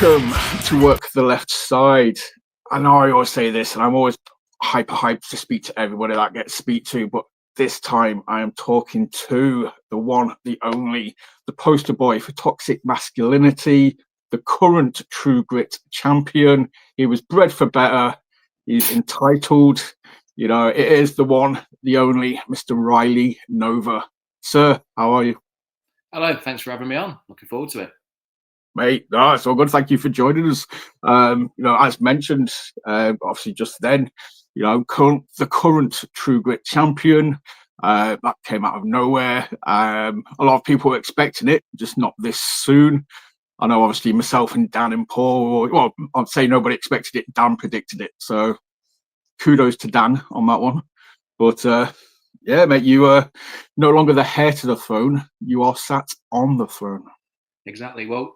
Welcome to Work the Left Side. I know I always say this, and I'm always hyped to speak to everybody that I get to speak to, but this time I am talking to the one, the only, the poster boy for toxic masculinity, the current True Grit champion. He was bred for better. He's entitled. You know, it is the one, the only, Mr. Riley Nova. Sir, how are you? Hello, thanks for having me on. Looking forward to it. Mate, no, it's all good. Thank you for joining us. As mentioned, obviously just then, the current True Grit champion, that came out of nowhere. A lot of people were expecting it, just not this soon. I know, obviously, myself and Dan and Paul, well, I'd say nobody expected it. Dan predicted it. So kudos to Dan on that one. But yeah, mate, you are no longer the heir to the throne. You are sat on the throne. Exactly. Well,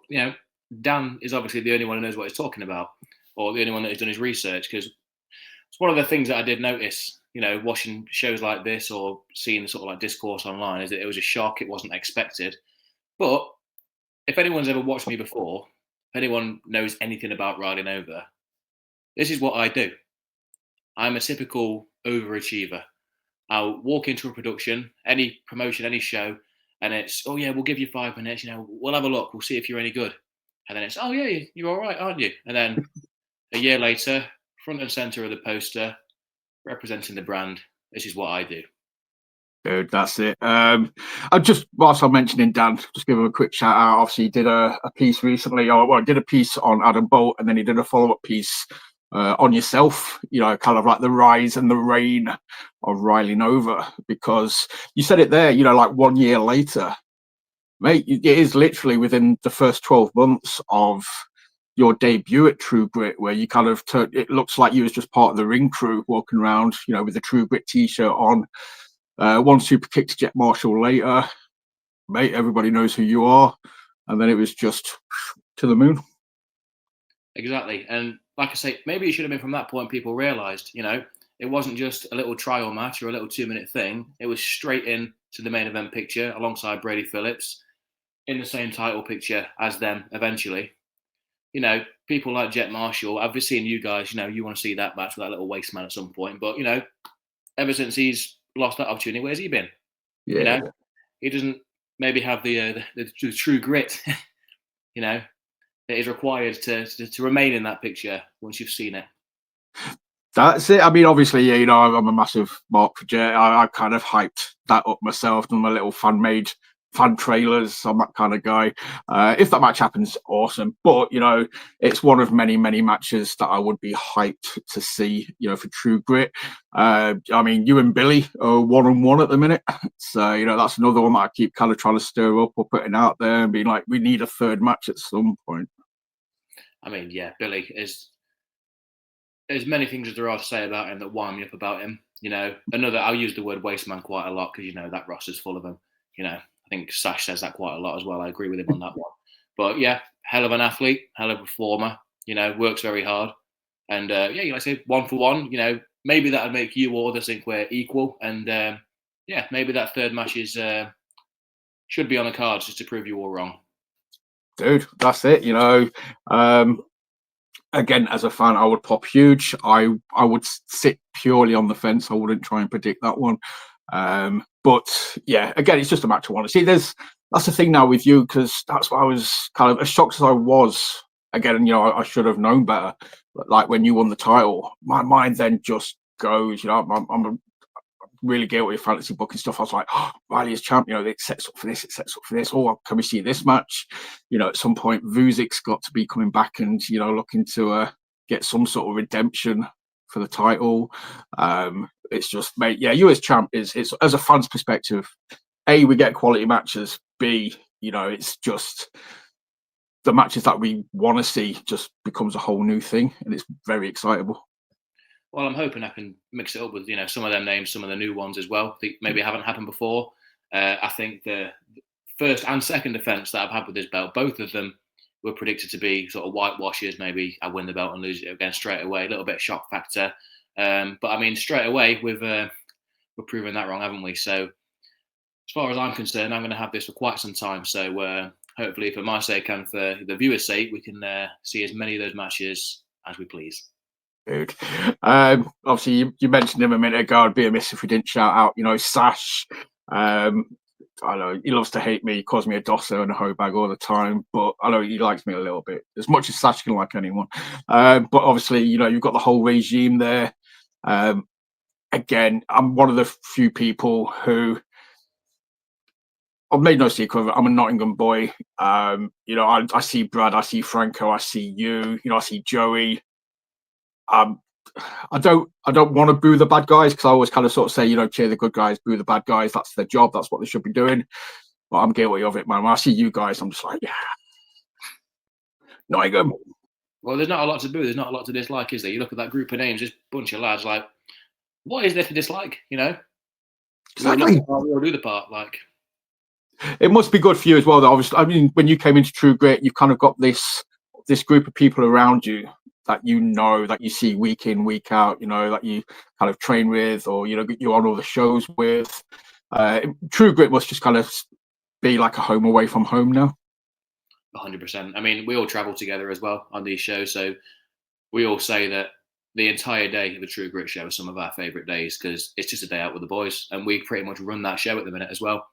Dan is obviously the only one who knows what he's talking about, or the only one that has done his research, because it's one of the things that I did notice, watching shows like this or seeing the sort of like discourse online, is that it was a shock. It wasn't expected. But if anyone's ever watched me before, if anyone knows anything about Riding Over, this is what I do. I'm a typical overachiever. I'll walk into a production, any promotion, any show, and it's, oh yeah, we'll give you 5 minutes, we'll have a look, we'll see if you're any good. And then it's, oh yeah, you're all right, aren't you? And then a year later, front and center of the poster, representing the brand. This is what I do. Dude, that's it. I just, whilst I'm mentioning Dan, just give him a quick shout out. Obviously, he did a piece recently, did a piece on Adam Bolt, and then he did a follow-up piece on yourself, kind of like the rise and the reign of Riley Nova, because you said it there, like 1 year later, mate, it is literally within the first 12 months of your debut at True Grit, where you kind of it looks like you was just part of the ring crew walking around, with the True Grit t-shirt on. One super kick to Jet Marshall later, mate, everybody knows who you are. And then it was just to the moon. Exactly. And like I say, maybe it should have been from that point people realised, it wasn't just a little trial match or a little 2-minute thing. It was straight in to the main event picture alongside Brady Phillips in the same title picture as them eventually. People like Jet Marshall, I've been seeing you guys, you want to see that match with that little waste man at some point. But, ever since he's lost that opportunity, where's he been? Yeah. He doesn't maybe have the true grit, that is required to remain in that picture once you've seen it. That's it. I mean, obviously, I'm a massive mark for Jet. I kind of hyped that up myself, done my little fan trailers. I'm that kind of guy. If that match happens, awesome. But, it's one of many, many matches that I would be hyped to see, for True Grit. I mean, you and Billy are 1-on-1 at the minute. So, that's another one that I keep kind of trying to stir up or putting out there and being like, we need a third match at some point. I mean, yeah, Billy is... There's many things that there are to say about him that wind me up about him. I'll use the word waste man quite a lot because, that roster's full of them. I think Sash says that quite a lot as well. I agree with him on that one. But yeah, hell of an athlete, hell of a performer, works very hard. And like I say, 1 for 1, maybe that would make you or others think we're equal. And maybe that third match should be on the cards just to prove you all wrong. Dude, that's it, again, as a fan, I would pop huge. I would sit purely on the fence. I wouldn't try and predict that one. But yeah, again, it's just a match I want to see. That's the thing now with you, because that's why I was kind of as shocked as I was. Again, I should have known better. But like when you won the title, my mind then just goes. I'm really guilty of fantasy booking stuff. I was like, oh, Riley is champ. It sets up for this. It sets up for this. Oh, can we see this match? At some point, Vuzik's got to be coming back and looking to get some sort of redemption for the title. It's just, mate, yeah, you as champ it's as a fan's perspective. A, we get quality matches. B, it's just the matches that we want to see just becomes a whole new thing, and it's very excitable. Well, I'm hoping I can mix it up with, some of them names, some of the new ones as well. That maybe haven't happened before. I think the first and second defense that I've had with this belt, both of them were predicted to be sort of whitewashes. Maybe I win the belt and lose it again straight away. A little bit of shock factor. But I mean, straight away, we're proving that wrong, haven't we? So as far as I'm concerned, I'm going to have this for quite some time. So hopefully for my sake and for the viewers' sake, we can see as many of those matches as we please. Dude. Obviously, you mentioned him a minute ago. I'd be amiss if we didn't shout out, Sash. I know he loves to hate me. He calls me a dosser and a hoe bag all the time, but I know he likes me a little bit, as much as Sash can like anyone. But obviously, you've got the whole regime there. Again, I'm one of the few people who, I've made no secret of it, I'm a Nottingham boy. I see Brad, I see Franco, I see you, I see Joey. I don't want to boo the bad guys, because I always kind of sort of say, cheer the good guys, boo the bad guys. That's their job. That's what they should be doing. But I'm guilty of it, man. When I see you guys, I'm just like, yeah, Nottingham. Well, there's not a lot to boo. There's not a lot to dislike, is there? You look at that group of names, this bunch of lads, like, what is there to dislike? Exactly. We all do the part. Like, it must be good for you as well, though. Obviously, I mean, when you came into True Grit, you've kind of got this group of people around you that that you see week in, week out, that you kind of train with, or you're on all the shows with. True Grit must just kind of be like a home away from home now. 100%. I mean, we all travel together as well on these shows, so we all say that the entire day of the True Grit show is some of our favourite days, because it's just a day out with the boys, and we pretty much run that show at the minute as well.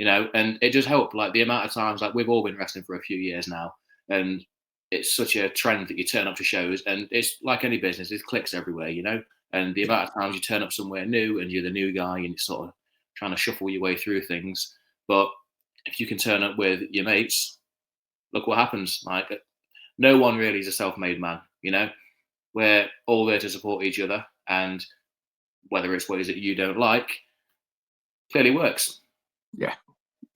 And it just helped, like the amount of times, like we've all been wrestling for a few years now, and it's such a trend that you turn up to shows, and it's like any business, it clicks everywhere, and the amount of times you turn up somewhere new and you're the new guy and you're sort of trying to shuffle your way through things. But if you can turn up with your mates, look what happens. Like, no one really is a self-made man, we're all there to support each other, and whether it's ways that you don't like, clearly works. Yeah.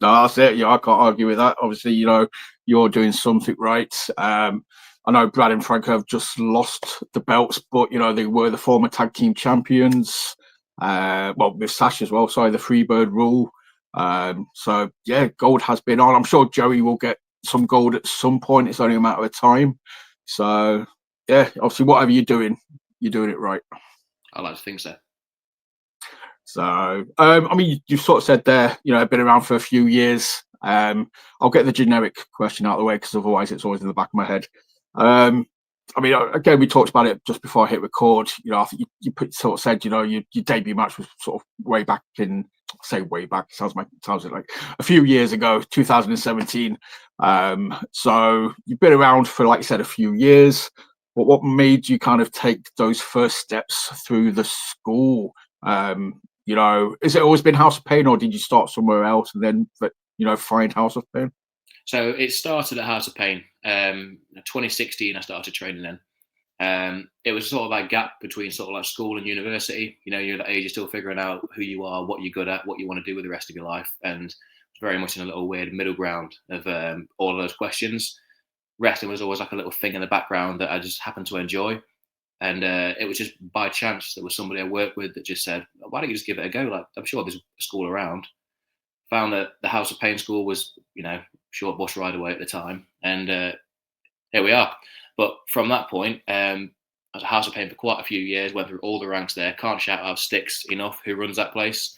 No, that's it. Yeah, I can't argue with that. Obviously, you're doing something right. I know Brad and Franco have just lost the belts, but they were the former tag team champions. Well, with Sash as well. Sorry, the Freebird rule. So yeah, gold has been on. I'm sure Joey will get some gold at some point. It's only a matter of time. So yeah, obviously, whatever you're doing it right. I like to think so. So, I mean, you sort of said there, been around for a few years. I'll get the generic question out of the way, because otherwise it's always in the back of my head. I mean, again, we talked about it just before I hit record. I think you sort of said, your debut match was sort of way back in, say way back, sounds like a few years ago, 2017. So you've been around for, like you said, a few years. But what made you kind of take those first steps through the school? Has it always been House of Pain, or did you start somewhere else and then, find House of Pain? So it started at House of Pain. 2016, I started training then. It was sort of like gap between sort of like school and university. You're at that age, you're still figuring out who you are, what you're good at, what you want to do with the rest of your life. And it's very much in a little weird middle ground of all of those questions. Wrestling was always like a little thing in the background that I just happened to enjoy. And it was just by chance there was somebody I worked with that just said, why don't you just give it a go? Like, I'm sure there's a school around. Found that the House of Pain school was, short bus ride away at the time. And here we are. But from that point, I was at House of Pain for quite a few years, went through all the ranks there. Can't shout out Stixx enough, who runs that place.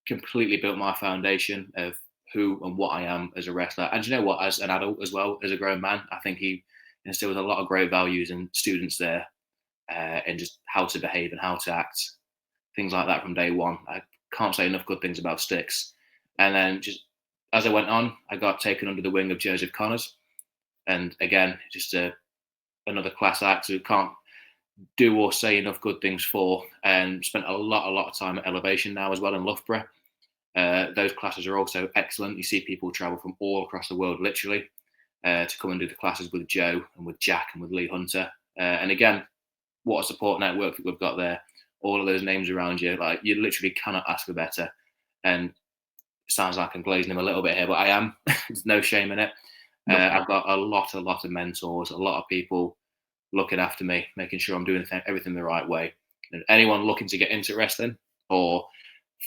Completely built my foundation of who and what I am as a wrestler. And as an adult as well, as a grown man, I think he instills a lot of great values in students there, and just how to behave and how to act, things like that from day one. I can't say enough good things about Stixx. And then just as I went on, I got taken under the wing of Joseph Connors. And again, just another class act who can't do or say enough good things for, and spent a lot of time at Elevation now as well in Loughborough. Those classes are also excellent. You see people travel from all across the world, literally, to come and do the classes with Joe and with Jack and with Lee Hunter. And again, what a support network that we've got there. All of those names around you, like, you literally cannot ask for better. And it sounds like I'm glazing him a little bit here, but I am. There's no shame in it. I've got a lot of mentors, a lot of people looking after me, making sure I'm doing everything the right way. And anyone looking to get into wrestling or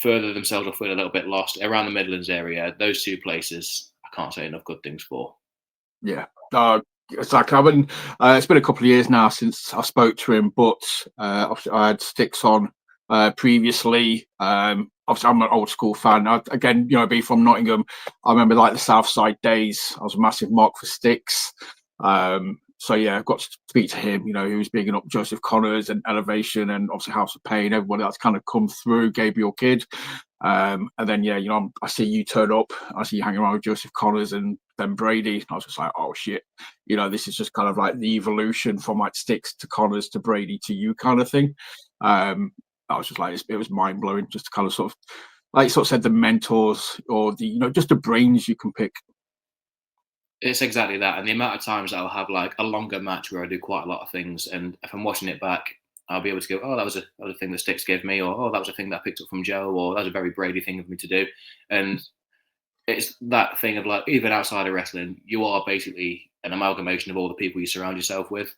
further themselves or feel a little bit lost around the Midlands area, those two places, I can't say enough good things for. Yeah. Exactly. I mean, it's been a couple of years now since I spoke to him, but I had Stixx on previously. Obviously, I'm an old school fan. Again, being from Nottingham, I remember like the South Side days. I was a massive mark for Stixx. So yeah, I've got to speak to him. He was bigging up Joseph Connors and Elevation, and obviously House of Pain. Everybody that's kind of come through, Gabriel Kidd. And then I see you turn up. I see you hanging around with Joseph Connors and then Brady. And I was just like, oh shit, this is just kind of like the evolution from like Stixx to Connors to Brady to you kind of thing. I was just like, it was mind blowing, just to kind of sort of, like you sort of said, the mentors or the just the brains you can pick. It's exactly that, and the amount of times I'll have like a longer match where I do quite a lot of things, and if I'm watching it back, I'll be able to go, oh, that was a thing that Stixx gave me, or oh, that was a thing that I picked up from Joe, or that was a very Brady thing of me to do. And it's that thing of like, even outside of wrestling, you are basically an amalgamation of all the people you surround yourself with.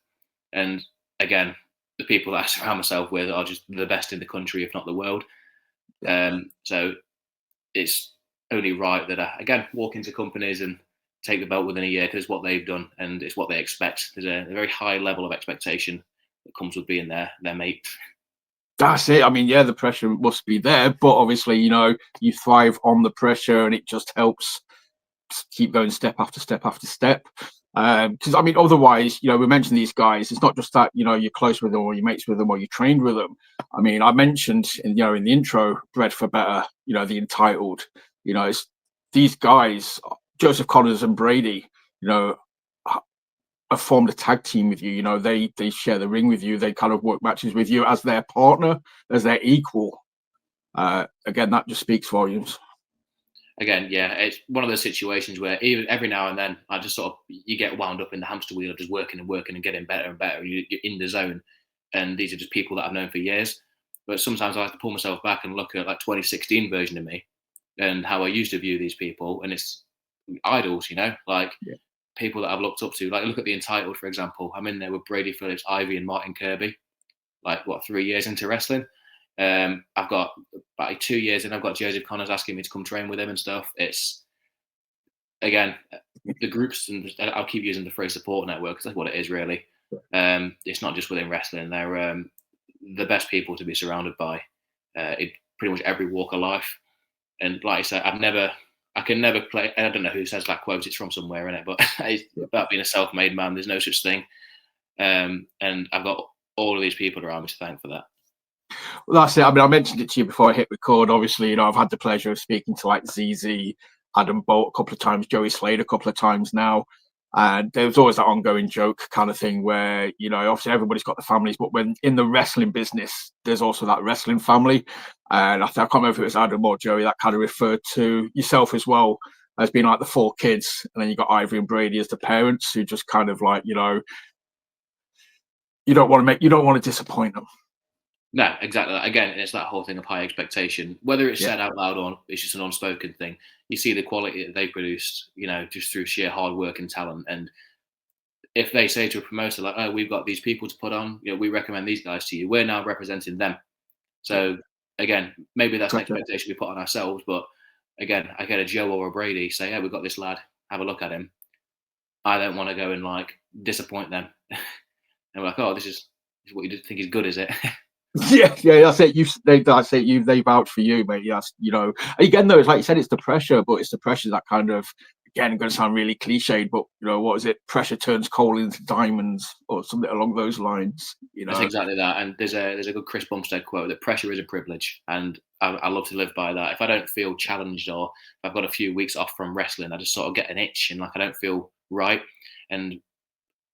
And again, the people that I surround myself with are just the best in the country, if not the world. So it's only right that I, again, walk into companies and take the belt within a year, because it's what they've done and it's what they expect. There's a very high level of expectation that comes with being their mate. That's it. I mean, yeah, the pressure must be there, but obviously, you thrive on the pressure, and it just helps keep going step after step after step. Because I mean, otherwise, we mentioned these guys. It's not just that you're close with them, or you're mates with them, or you trained with them. I mean, I mentioned in the intro, Bred for Better. The Entitled. It's these guys, Joseph Connors and Brady. Have formed a tag team with you. They share the ring with you. They kind of work matches with you as their partner, as their equal. Again, that just speaks volumes. Again, yeah, it's one of those situations where even every now and then I just sort of, you get wound up in the hamster wheel of just working and working and getting better and better. You're in the zone, and these are just people that I've known for years. But sometimes I have to pull myself back and look at like 2016 version of me and how I used to view these people, and it's idols, like people that I've looked up to. Like, look at the Entitled, for example. I'm in there with Brady Phillips, Ivy, and Martin Kirby. Like, 3 years into wrestling? I've got about 2 years in. I've got Joseph Connors asking me to come train with him and stuff. It's, again, the groups, and I'll keep using the phrase support network because that's what it is, really. It's not just within wrestling. They're the best people to be surrounded by in pretty much every walk of life. And like I said, I can never play. I don't know who says that quote. It's from somewhere in it, but it's about being a self-made man. There's no such thing. And I've got all of these people around me to thank for that. Well, that's it. I mean, I mentioned it to you before I hit record. Obviously, I've had the pleasure of speaking to like ZZ, Adam Bolt a couple of times, Joey Slade a couple of times now. And there's always that ongoing joke kind of thing where, obviously everybody's got the families, but when in the wrestling business, there's also that wrestling family. And I can't remember if it was Adam or Joey that kind of referred to yourself as well as being like the 4 kids. And then you got Ivy and Brady as the parents who just kind of like, you don't want to disappoint them. No, exactly. Again, it's that whole thing of high expectation. Whether it's said out loud or it's just an unspoken thing, you see the quality that they produced, just through sheer hard work and talent. And if they say to a promoter, like, oh, we've got these people to put on, we recommend these guys to you, we're now representing them. So again, maybe that's an expectation we put on ourselves. But again, I get a Joe or a Brady say, hey, we've got this lad, have a look at him. I don't want to go and like disappoint them. And we're like, oh, this is what you think is good, is it? Yeah, that's it. They vouch for you, mate. Yes, again though, it's like you said, it's the pressure, but it's the pressure that kind of, again, going to sound really cliched, but what is it? Pressure turns coal into diamonds, or something along those lines. That's exactly that. And there's a good Chris Bumstead quote that pressure is a privilege, and I love to live by that. If I don't feel challenged, or if I've got a few weeks off from wrestling, I just sort of get an itch and like I don't feel right. And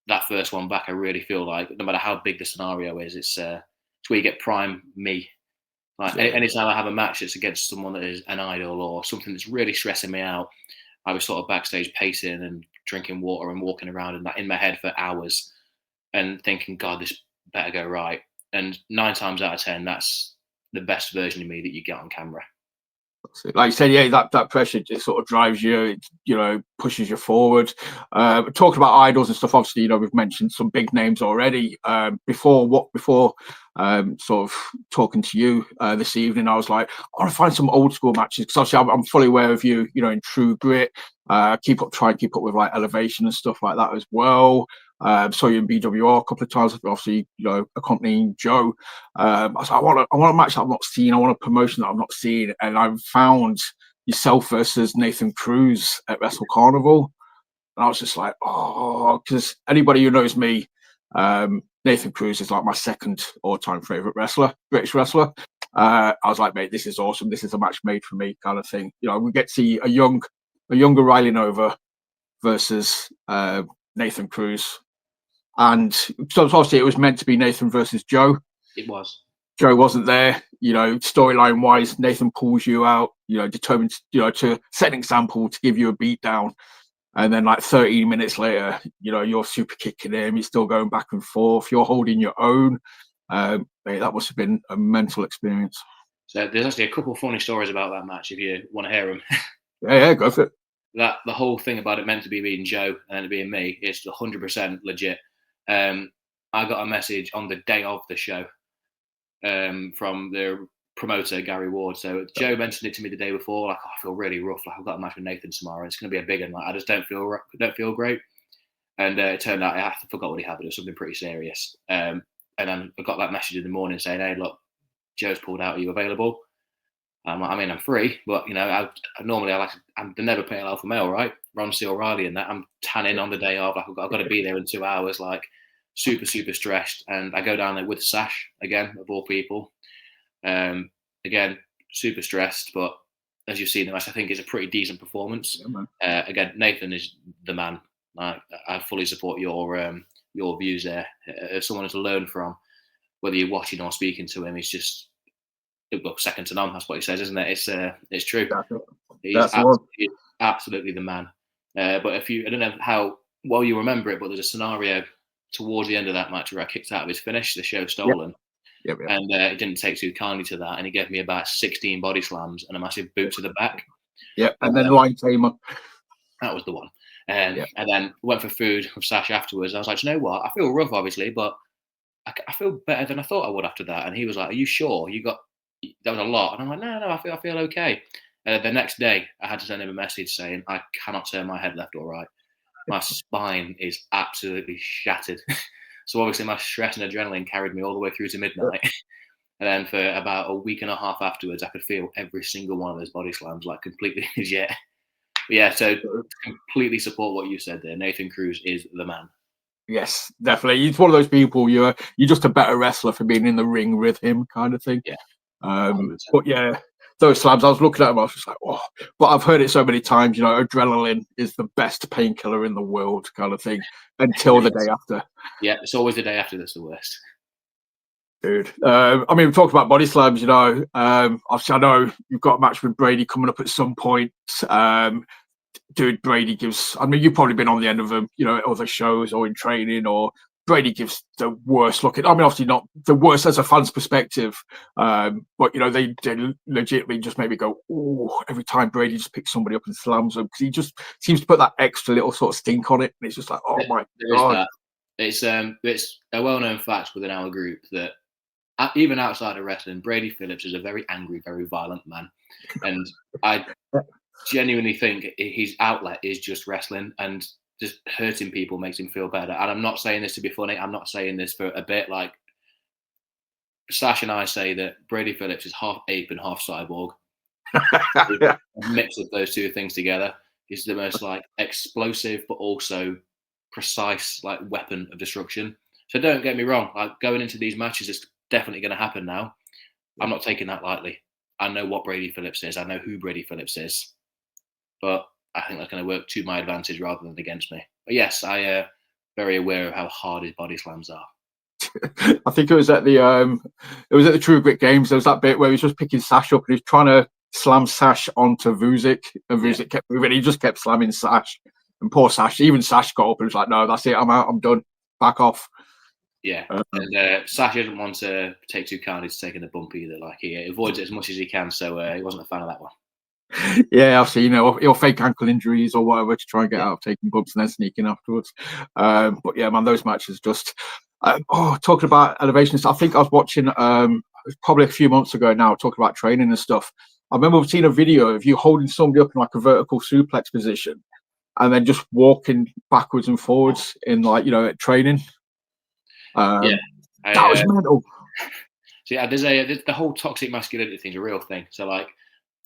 that first one back, I really feel like no matter how big the scenario is, it's where you get prime me. Like anytime I have a match that's against someone that is an idol or something that's really stressing me out, I was sort of backstage pacing and drinking water and walking around in my head for hours and thinking, God, this better go right. And 9 times out of 10, that's the best version of me that you get on camera. Like you said, yeah, that pressure just sort of drives you, pushes you forward. Talking about idols and stuff, obviously, we've mentioned some big names already. Before sort of talking to you this evening, I was like, I want to find some old school matches because obviously I'm fully aware of you, in True Grit. Try and keep up with like Elevation and stuff like that as well. Saw you in BWR a couple of times, obviously, accompanying Joe. I was like, I want a match that I've not seen. I want a promotion that I've not seen. And I found yourself versus Nathan Cruz at Wrestle Carnival. And I was just like, oh, because anybody who knows me, Nathan Cruz is like my second all-time favorite wrestler, British wrestler. I was like, mate, this is awesome. This is a match made for me, kind of thing. We get to see a younger Riley Nova versus Nathan Cruz. And so obviously it was meant to be Nathan versus Joe. It was. Joe wasn't there, storyline wise. Nathan pulls you out, determined, to set an example, to give you a beat down. And then like 13 minutes later, you're super kicking him. He's still going back and forth. You're holding your own. Mate, that must have been a mental experience. So there's actually a couple of funny stories about that match if you want to hear them. Yeah, go for it. That the whole thing about it meant to be being Joe and then it being me is 100% legit. I got a message on the day of the show from the promoter Gary Ward. So Joe mentioned it to me the day before, like, I feel really rough. Like, I've got a match with Nathan tomorrow. It's going to be a big one. Like, I just don't feel great. And it turned out I forgot what he had. It was something pretty serious. And then I got that message in the morning saying, "Hey, look, Joe's pulled out. Are you available?" I'm like, I'm free, but I normally I'm the never pay alpha male, right? Ron C. O'Reilly and that. I'm tanning on the day of. Like, I've got to be there in 2 hours. Like, super stressed. And I go down there with Sash again, of all people. Again, super stressed, but as you've seen the match, I think it's a pretty decent performance. Yeah, again, Nathan is the man. I fully support your views there. As someone to learn from, whether you're watching or speaking to him, he's just second to none. That's what he says, isn't it? It's true. He's absolutely the man. But I don't know how well you remember it, but there's a scenario towards the end of that match where I kicked out of his finish, the show stolen. Yep. And it didn't take too kindly to that, and he gave me about 16 body slams and a massive boot to the back. Yeah, and then line tamer. That was the one. And then went for food with Sash afterwards. I was like, you know what? I feel rough, obviously, but I feel better than I thought I would after that. And he was like, "Are you sure? That was a lot." And I'm like, "No, I feel okay." The next day, I had to send him a message saying, "I cannot turn my head left or right. My spine is absolutely shattered." So obviously my stress and adrenaline carried me all the way through to midnight. And then for about a week and a half afterwards, I could feel every single one of those body slams, like, completely legit. But yeah, so completely support what you said there. Nathan Cruz is the man. Yes, definitely. He's one of those people, you're just a better wrestler for being in the ring with him, kind of thing. Yeah. But yeah, those slams, I was looking at them, I was just like, oh. But I've heard it so many times, adrenaline is the best painkiller in the world, kind of thing, until the day after. Yeah, it's always the day after that's the worst. Dude, we talked about body slams, obviously I know you've got a match with Brady coming up at some point. Dude, Brady gives, you've probably been on the end of them, other shows or in training, or Brady gives the worst looking. Obviously not the worst as a fan's perspective, but they legitimately just make me go, oh, every time Brady just picks somebody up and slams them, because he just seems to put that extra little sort of stink on it, and it's just like, oh my god. It's a well-known fact within our group that even outside of wrestling, Brady Phillips is a very angry, very violent man, and I genuinely think his outlet is just wrestling, and just hurting people makes him feel better. And I'm not saying this to be funny. I'm not saying this for a bit. Like, Sash and I say that Brady Phillips is half ape and half cyborg. A mix of those two things together. He's the most explosive, but also precise weapon of destruction. So don't get me wrong. Going into these matches, it's definitely going to happen now. I'm not taking that lightly. I know what Brady Phillips is. I know who Brady Phillips is. But I think that's going to work to my advantage rather than against me. But yes, I am very aware of how hard his body slams are. I think it was at the True Grit Games. There was that bit where he was just picking Sash up and he was trying to slam Sash onto Vucic, and Vucic kept moving. He just kept slamming Sash, and poor Sash. Even Sash got up and was like, "No, that's it. I'm out. I'm done. Back off." Yeah, and Sash doesn't want to take too kindly to taking a bump either. He avoids it as much as he can, so he wasn't a fan of that one. Yeah, I've seen he'll fake ankle injuries or whatever to try and get out of taking bumps and then sneaking afterwards. But yeah, man, those matches just talking about elevations. I think I was watching probably a few months ago now, talking about training and stuff. I remember seeing a video of you holding somebody up in a vertical suplex position, and then just walking backwards and forwards in like, you know, training. Yeah, That was mental. So yeah, there's the whole toxic masculinity thing's a real thing. So like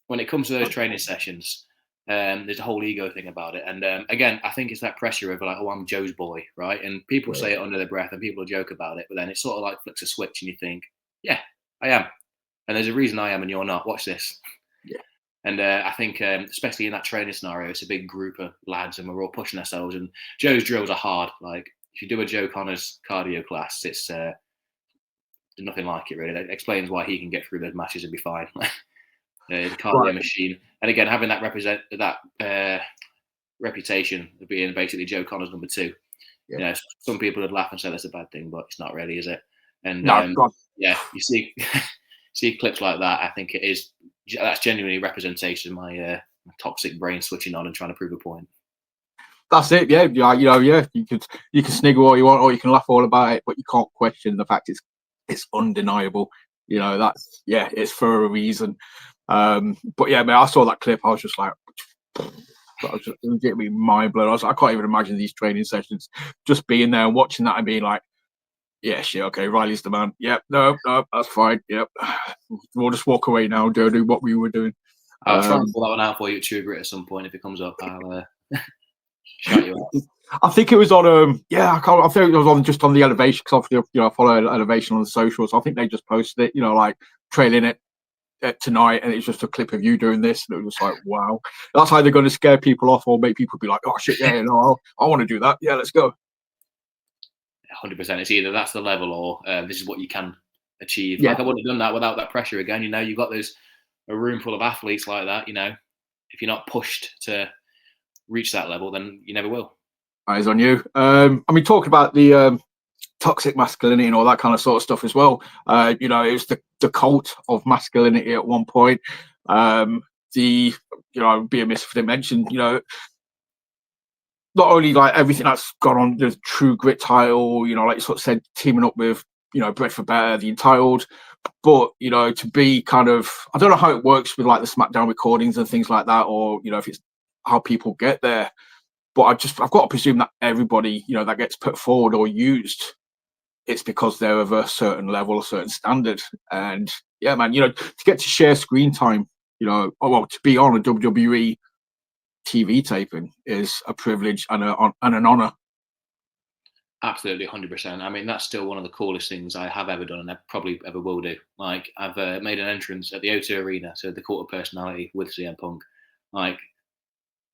when it comes to those training sessions, there's a whole ego thing about it. And again, I think it's that pressure of like, oh, I'm Joe's boy, right? And people say it under their breath and people joke about it, but then it sort of like flicks a switch and you think, yeah, I am. And there's a reason I am and you're not. Watch this. Yeah. And I think, especially in that training scenario, it's a big group of lads and we're all pushing ourselves. And Joe's drills are hard. Like if you do a Joe Connors cardio class, it's nothing like it really. That explains why he can get through those matches and be fine. The cardio machine. And again, having that reputation of being basically Joe Connors number 2. Yeah. You know, some people would laugh and say that's a bad thing, but it's not really, is it? And yeah, you see see clips like that. I think that's genuinely representation of my toxic brain switching on and trying to prove a point. That's it. Yeah, you can sniggle all you want, or you can laugh all about it, but you can't question the fact it's undeniable. You know, it's for a reason. But yeah, man, I saw that clip. I was just like, I was just legitimately mind blown. I can't even imagine these training sessions, just being there and watching that and being like, yeah, shit, okay, Riley's the man. Yep, no, that's fine. Yep, we'll just walk away now. Do what we were doing. I'll try and pull that one out for you at True Grit at some point if it comes up. I'll shout you out. I think it was on I think it was on just on the Elevation, because obviously, you know, I follow Elevation on the socials. I think they just posted it, you know, like trailing it tonight, and it's just a clip of you doing this, and it was just like, wow, that's either going to scare people off or make people be like, oh shit, yeah, no, I want to do that. Yeah, let's go. 100%. It's either that's the level or this is what you can achieve. Yeah. Like I wouldn't have done that without that pressure again. You know, you've got a room full of athletes like that. You know, if you're not pushed to reach that level, then you never will. Eyes on you. I mean, talking about the toxic masculinity and all that kind of sort of stuff as well. You know, it was the cult of masculinity at one point. Be amiss if I didn't mention, you know, not only like everything that's gone on the True Grit title, you know, like you sort of said, teaming up with, you know, Bred for Better, the Entitled, but, you know, to be kind of, I don't know how it works with like the Smackdown recordings and things like that, or, you know, if it's how people get there, but I've got to presume that everybody, you know, that gets put forward or used, it's because they're of a certain level, a certain standard. And yeah, man, you know, to get to share screen time, you know, to be on a WWE TV taping is a privilege and an honor. Absolutely, 100%. I mean, that's still one of the coolest things I have ever done, and I probably ever will do. Like, I've made an entrance at the O2 Arena, so the Cult of Personality with CM Punk. Like,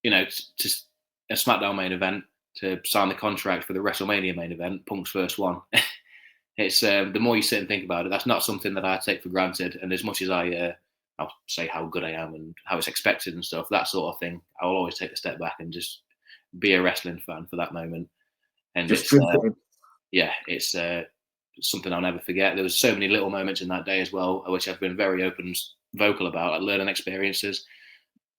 you know, to a SmackDown main event, to sign the contract for the WrestleMania main event, Punk's first one. It's the more you sit and think about it, that's not something that I take for granted. And as much as I'll say how good I am and how it's expected and stuff, that sort of thing, I will always take a step back and just be a wrestling fan for that moment. And it's something I'll never forget. There was so many little moments in that day as well, which I've been very open and vocal about, like learning experiences.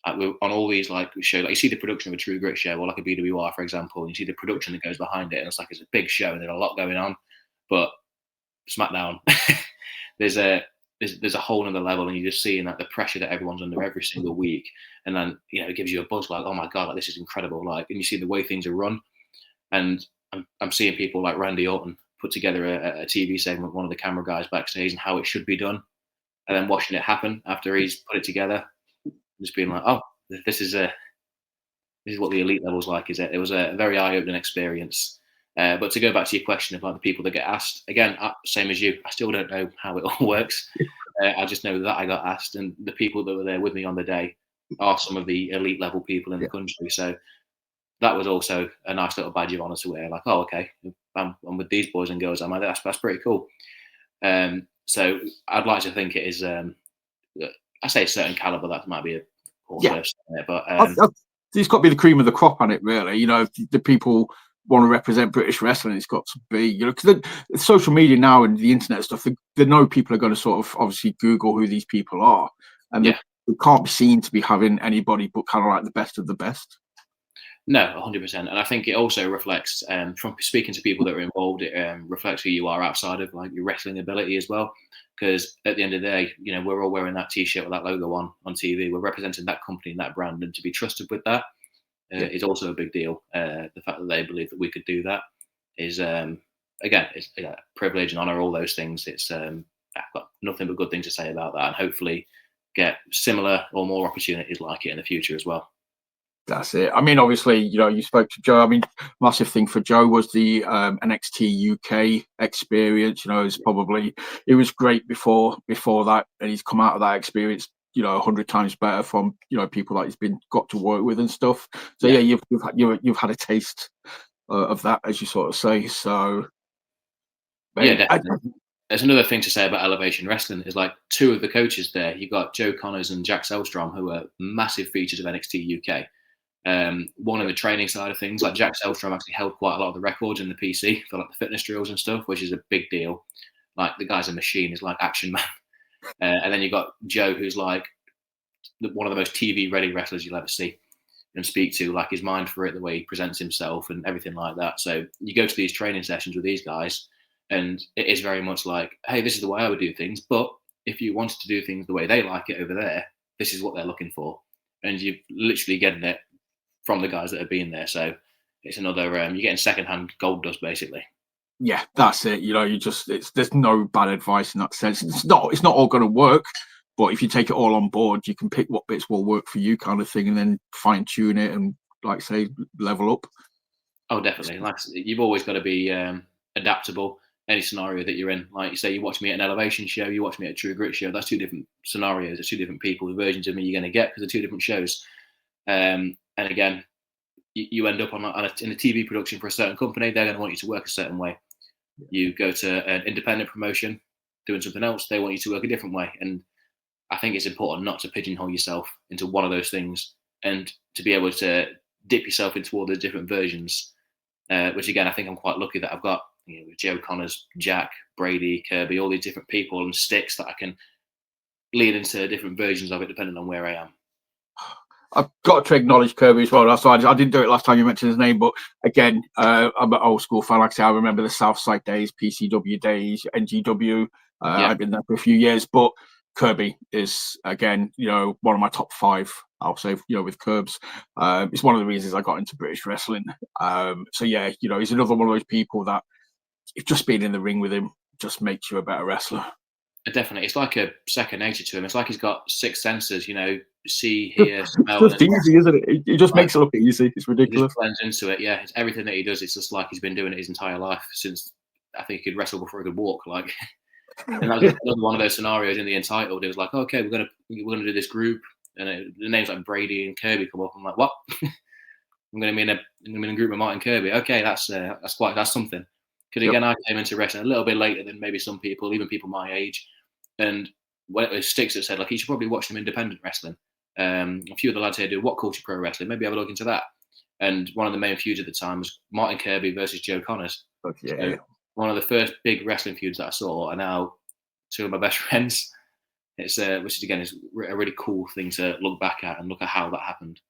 On all these like shows, like you see the production of a True Grit show or like a BWR, for example, and you see the production that goes behind it, and it's a big show and there's a lot going on. But SmackDown, there's a whole other level, and you're just seeing that the pressure that everyone's under every single week, and then, you know, it gives you a buzz like, oh my god, like this is incredible, like, and you see the way things are run, and I'm seeing people like Randy Orton put together a TV segment with one of the camera guys backstage and how it should be done, and then watching it happen after he's put it together, just being like, oh, this is what the elite level's like, is it? It was a very eye-opening experience. But to go back to your question about the people that get asked, again, same as you, I still don't know how it all works. I just know that I got asked, and the people that were there with me on the day are some of the elite level people in the country. So that was also a nice little badge of honor to wear. Like, oh, okay, I'm with these boys and girls. I'm like, that's pretty cool. So I'd like to think it is. I say a certain caliber. That might be a poor first, but it's got to be the cream of the crop on it, really. You know, the people want to represent British wrestling, it's got to be, you know, because social media now and the internet stuff, they know people are going to sort of obviously Google who these people are, and they can't be seen to be having anybody but kind of like the best of the best. No, 100%. And I think it also reflects, from speaking to people that are involved, it reflects who you are outside of like your wrestling ability as well. Because at the end of the day, you know, we're all wearing that T-shirt with that logo on TV. We're representing that company and that brand, and to be trusted with that, is also a big deal. The fact that they believe that we could do that is, again, it's privilege and honor, all those things. It's I've got nothing but good things to say about that, and hopefully get similar or more opportunities like it in the future as well. That's it. I mean, obviously, you spoke to Joe. I mean, massive thing for Joe was the NXT UK experience. It was great before that, and he's come out of that experience, 100 times better from people that he's got to work with and stuff. So yeah, you've had a taste of that, as you sort of say. So yeah, definitely. There's another thing to say about Elevation Wrestling is like two of the coaches there. You got Joe Connors and Jack Selstrom, who are massive features of NXT UK. One on the training side of things, like Jack Selstrom actually held quite a lot of the records in the PC for like the fitness drills and stuff, which is a big deal. Like the guy's a machine, he's like Action Man. And then you got Joe, who's like one of the most TV ready wrestlers you'll ever see and speak to, like his mind for it, the way he presents himself and everything like that. So you go to these training sessions with these guys and it is very much like, hey, this is the way I would do things, but if you wanted to do things the way they like it over there, this is what they're looking for. And you're literally getting it from the guys that have been there. So it's another, you're getting secondhand gold dust basically. Yeah, that's it. There's no bad advice in that sense. It's not all going to work, but if you take it all on board, you can pick what bits will work for you, kind of thing, and then fine tune it and, like say, level up. Oh, definitely. Like you've always got to be adaptable. Any scenario that you're in, like you say, you watch me at an Elevation show, you watch me at a True Grit show. That's two different scenarios. There's two different people, the versions of me you're going to get because they're two different shows. And again, you end up in a TV production for a certain company. They're going to want you to work a certain way. You go to an independent promotion doing something else, they want you to work a different way. And I think it's important not to pigeonhole yourself into one of those things and to be able to dip yourself into all those different versions, which again, I think I'm quite lucky that I've got with Joe Connors, Jack, Brady, Kirby, all these different people and Stixx that I can lead into different versions of it depending on where I am. I've got to acknowledge Kirby as well. So I didn't do it last time you mentioned his name, but again, I'm an old school fan. Like I say, I remember the Southside days, PCW days, NGW. I've been there for a few years, but Kirby is again, one of my top 5. I'll say, with Curbs. It's one of the reasons I got into British wrestling. So yeah, he's another one of those people that if just being in the ring with him just makes you a better wrestler. Definitely, it's like a second nature to him. It's like he's got 6 senses. See, hear, smell. It's just easy, isn't it? It just makes it look easy. It's ridiculous. He just blends into it. Yeah, it's everything that he does. It's just like he's been doing it his entire life since I think he could wrestle before he could walk. Like, and that was another one of those scenarios in the Entitled. It was like, okay, we're gonna do this group, and the names like Brady and Kirby come up. I'm like, what? I'm gonna be in a group with Martin Kirby. Okay, that's something. Because again, I came into wrestling a little bit later than maybe some people, even people my age. And when it was Stixx that said, like, you should probably watch some independent wrestling. A few of the lads here do What Culture Pro Wrestling. Maybe have a look into that. And one of the main feuds at the time was Martin Kirby versus Joe Connors. Yeah. So one of the first big wrestling feuds that I saw are now two of my best friends. It's which is again is a really cool thing to look back at and look at how that happened.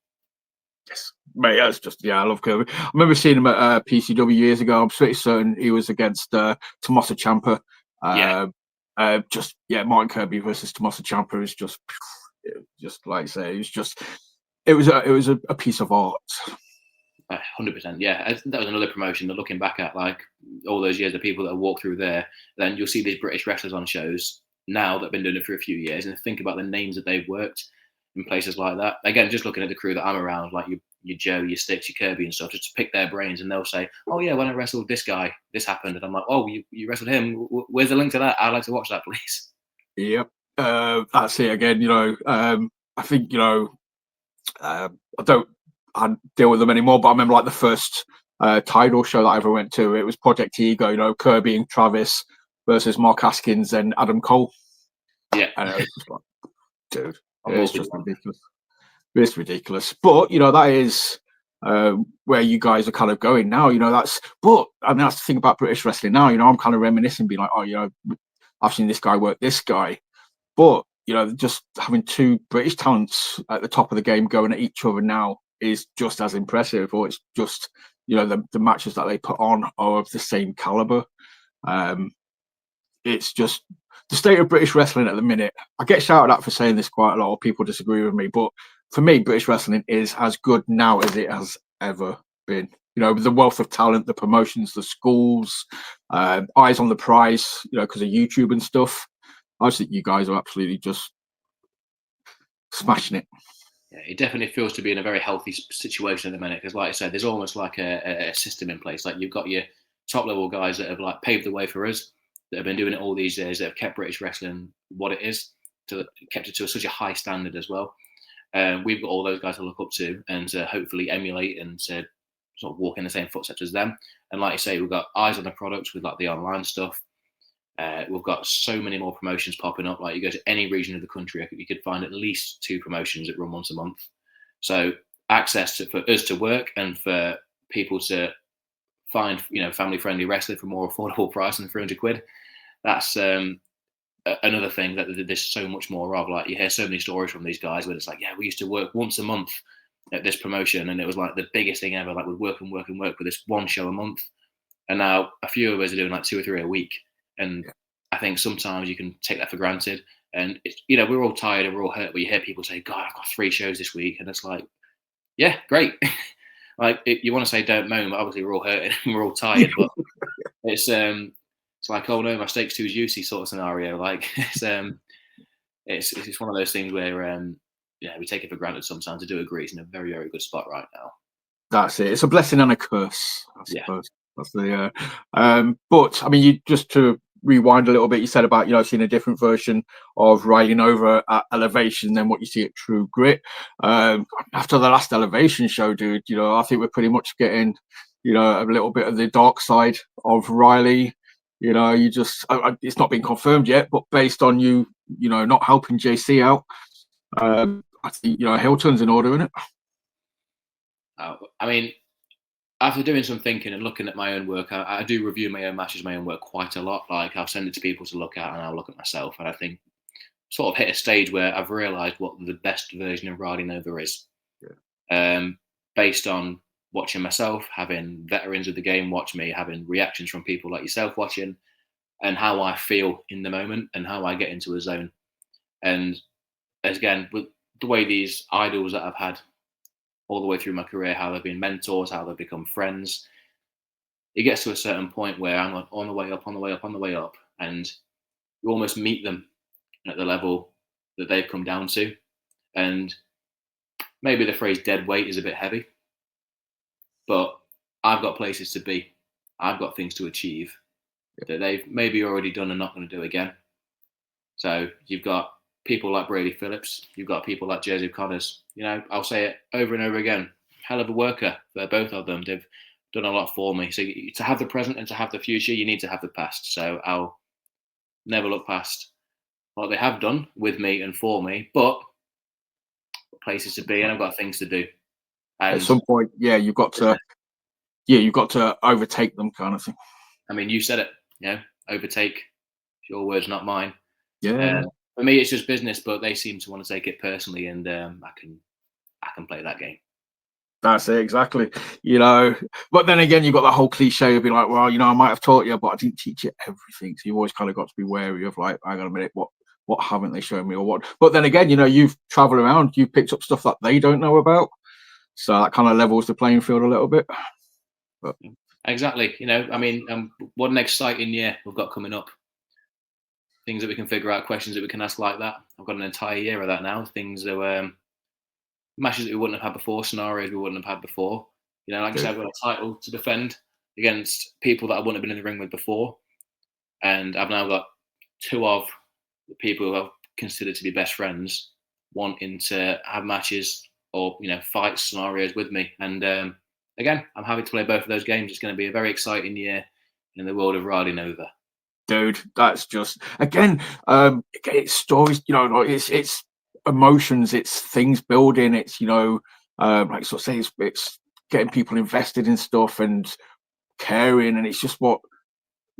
Yes, mate. Yeah, it's just I love Kirby. I remember seeing him at PCW years ago. I'm pretty certain he was against Tommaso Ciampa. Martin Kirby versus Tommaso Ciampa is just like I say, it was a piece of art. 100%. Yeah, that was another promotion that looking back at like all those years, the people that walk through there, then you'll see these British wrestlers on shows now that have been doing it for a few years and think about the names that they've worked in places like that. Again, just looking at the crew that I'm around, like your Joe, your Stixx, your Kirby and stuff, just to pick their brains and they'll say, oh yeah, when I wrestled this guy, this happened. And I'm like, oh, you wrestled him. Where's the link to that? I'd like to watch that, please. Yep. That's it again. I think, I deal with them anymore, but I remember like the first title show that I ever went to, it was Project Ego, Kirby and Travis versus Mark Haskins and Adam Cole. Yeah. And it was just like, dude, it's just ridiculous. It's ridiculous. But, that is where you guys are kind of going now. That's the thing about British wrestling now. I'm kind of reminiscing, being like, oh, I've seen this guy work this guy. But, just having 2 British talents at the top of the game going at each other now is just as impressive, or it's just, the matches that they put on are of the same caliber. It's just the state of British wrestling at the minute. I get shouted at for saying this quite a lot, or people disagree with me, but for me, British wrestling is as good now as it has ever been. You know, with the wealth of talent, the promotions, the schools, eyes on the prize, you know, because of YouTube and stuff. I just think you guys are absolutely just smashing it. Yeah, it definitely feels to be in a very healthy situation at the minute because, like I said, there's almost like a system in place. Like you've got your top level guys that have like paved the way for us, that have been doing it all these years, that have kept British wrestling what it is, kept it to such a high standard as well. We've got all those guys to look up to and to hopefully emulate and to sort of walk in the same footsteps as them. And like you say, we've got eyes on the products with like the online stuff. We've got so many more promotions popping up. Like you go to any region of the country, you could find at least 2 promotions that run once a month. So access for us to work and for people to find, you know, family-friendly wrestling for more affordable price than 300 quid. That's another thing that there's so much more of. Like you hear so many stories from these guys where it's like, yeah, we used to work once a month at this promotion, and it was like the biggest thing ever. Like we'd work with this one show a month, and now a few of us are doing like 2 or 3 a week. And I think sometimes you can take that for granted. And it's, you know, we're all tired and we're all hurt. But you hear people say, "God, I've got 3 shows this week," and it's like, yeah, great. Like you want to say don't moan, but obviously we're all hurting and we're all tired. But it's like, oh no, my steak's too juicy sort of scenario. Like it's one of those things where yeah, we take it for granted sometimes. I do agree, it's in a very, very good spot right now. That's it. It's a blessing and a curse, I Yeah. suppose. That's the but I mean, you just to rewind a little bit, you said about, you know, seeing a different version of riding over at Elevation than what you see at True Grit. After the last Elevation show, dude, you know, I think we're pretty much getting, you know, a little bit of the dark side of Riley. You know, you just it's not been confirmed yet, but based on you know, not helping JC out, I think, you know, Hilton's in order, isn't it? I mean, after doing some thinking and looking at my own work, I do review my own matches, my own work quite a lot. Like I'll send it to people to look at, and I'll look at myself, and I think sort of hit a stage where I've realised what the best version of Riding Over is, based on watching myself, having veterans of the game watch me, having reactions from people like yourself watching, and how I feel in the moment and how I get into a zone. And again, with the way these idols that I've had all the way through my career, how they've been mentors, how they've become friends. It gets to a certain point where I'm on the way up, and you almost meet them at the level that they've come down to. And maybe the phrase dead weight is a bit heavy, but I've got places to be. I've got things to achieve that they've maybe already done and not going to do again. So you've got people like Brady Phillips, you've got people like Joseph Connors. You know, I'll say it over and over again. Hell of a worker for both of them. They've done a lot for me. So to have the present and to have the future, you need to have the past. So I'll never look past what they have done with me and for me, but places to be, and I've got things to do. And at some point, you've got to overtake them, kind of thing. I mean, you said it. You know, overtake. Your words, not mine. Yeah. For me, it's just business, but they seem to want to take it personally, and I can play that game. That's it, exactly. You know, but then again, you've got that whole cliche of being like, well, you know, I might have taught you, but I didn't teach you everything. So you've always kind of got to be wary of like, hang on a minute, what haven't they shown me or what? But then again, you know, you've traveled around, you've picked up stuff that they don't know about. So that kind of levels the playing field a little bit. But exactly. You know, I mean, what an exciting year we've got coming up. Things that we can figure out, questions that we can ask like that. I've got an entire year of that now. Things that matches that we wouldn't have had before, scenarios we wouldn't have had before. You know, like I said, I've got a title to defend against people that I wouldn't have been in the ring with before. And I've now got 2 of the people who I've considered to be best friends wanting to have matches or, you know, fight scenarios with me. And again, I'm happy to play both of those games. It's going to be a very exciting year in the world of Riding Over. Dude, that's just, again, it's stories, you know, it's emotions, it's things building, it's, you know, like sort of say, it's getting people invested in stuff and caring, and it's just what,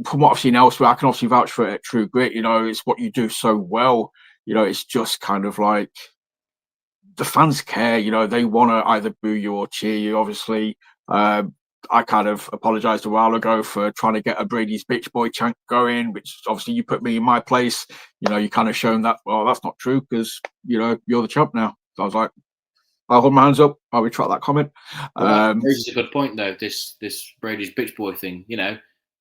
from what I've seen elsewhere, I can obviously vouch for it at True Grit, you know, it's what you do so well, you know, it's just kind of like, the fans care, you know, they want to either boo you or cheer you, obviously. I kind of apologized a while ago for trying to get a Brady's bitch boy chant going, which obviously you put me in my place. You know, you kind of shown that, well, that's not true because, you know, you're the champ now. So I was like, I'll hold my hands up. I'll retract that comment. Well, that raises a good point, though. This Brady's bitch boy thing.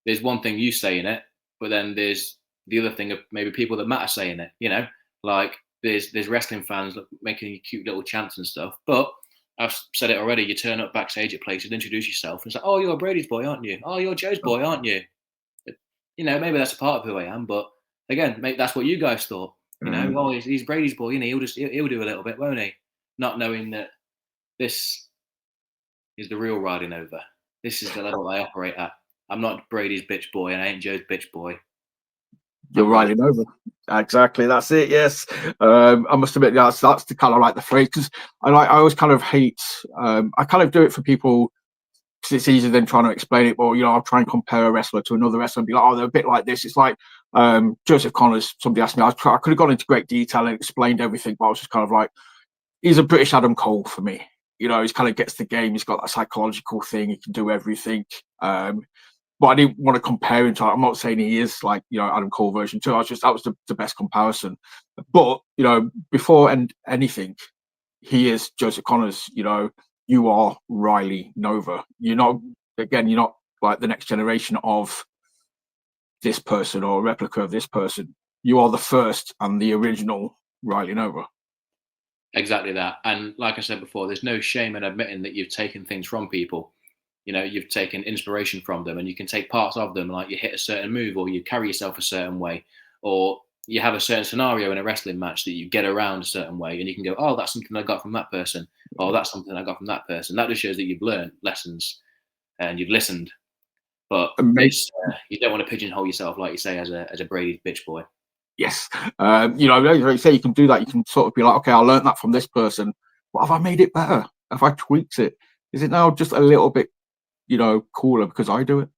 There's one thing you saying it, but then there's the other thing of maybe people that matter saying it. Like there's wrestling fans making cute little chants and stuff. But I've said it already. You turn up backstage at places, introduce yourself, and it's like, oh, you're Brady's boy, aren't you? Oh, you're Joe's boy, aren't you? Maybe that's a part of who I am. But again, maybe that's what you guys thought. Oh, he's Brady's boy. He'll do a little bit, won't he? Not knowing that this is the real riding over. This is the level I operate at. I'm not Brady's bitch boy, and I ain't Joe's bitch boy. You're riding over. Exactly, that's it. Yes, I must admit that's the kind of like the phrase, because I always kind of hate. I kind of do it for people because it's easier than trying to explain it. But I'll try and compare a wrestler to another wrestler and be like, oh, they're a bit like this. It's like Joseph Connors. Somebody asked me, I could have gone into great detail and explained everything, but I was just kind of like, he's a British Adam Cole for me. He's kind of gets the game. He's got that psychological thing. He can do everything. But I didn't want to compare him to. I'm not saying he is like Adam Cole version 2. That was the best comparison. But before anything, he is Joseph Connors. You are Riley Nova. You're not like the next generation of this person or a replica of this person. You are the first and the original Riley Nova. Exactly that. And like I said before, there's no shame in admitting that you've taken things from people. You've taken inspiration from them, and you can take parts of them, like you hit a certain move, or you carry yourself a certain way, or you have a certain scenario in a wrestling match that you get around a certain way, and you can go, oh, that's something I got from that person, or that's something I got from that person. That just shows that you've learned lessons and you've listened. But you don't want to pigeonhole yourself, like you say, as a Brady bitch boy. Yes. Like you say, you can do that. You can sort of be like, okay, I learned that from this person. What have I made it better? Have I tweaked it? Is it now just a little bit cooler because I do it?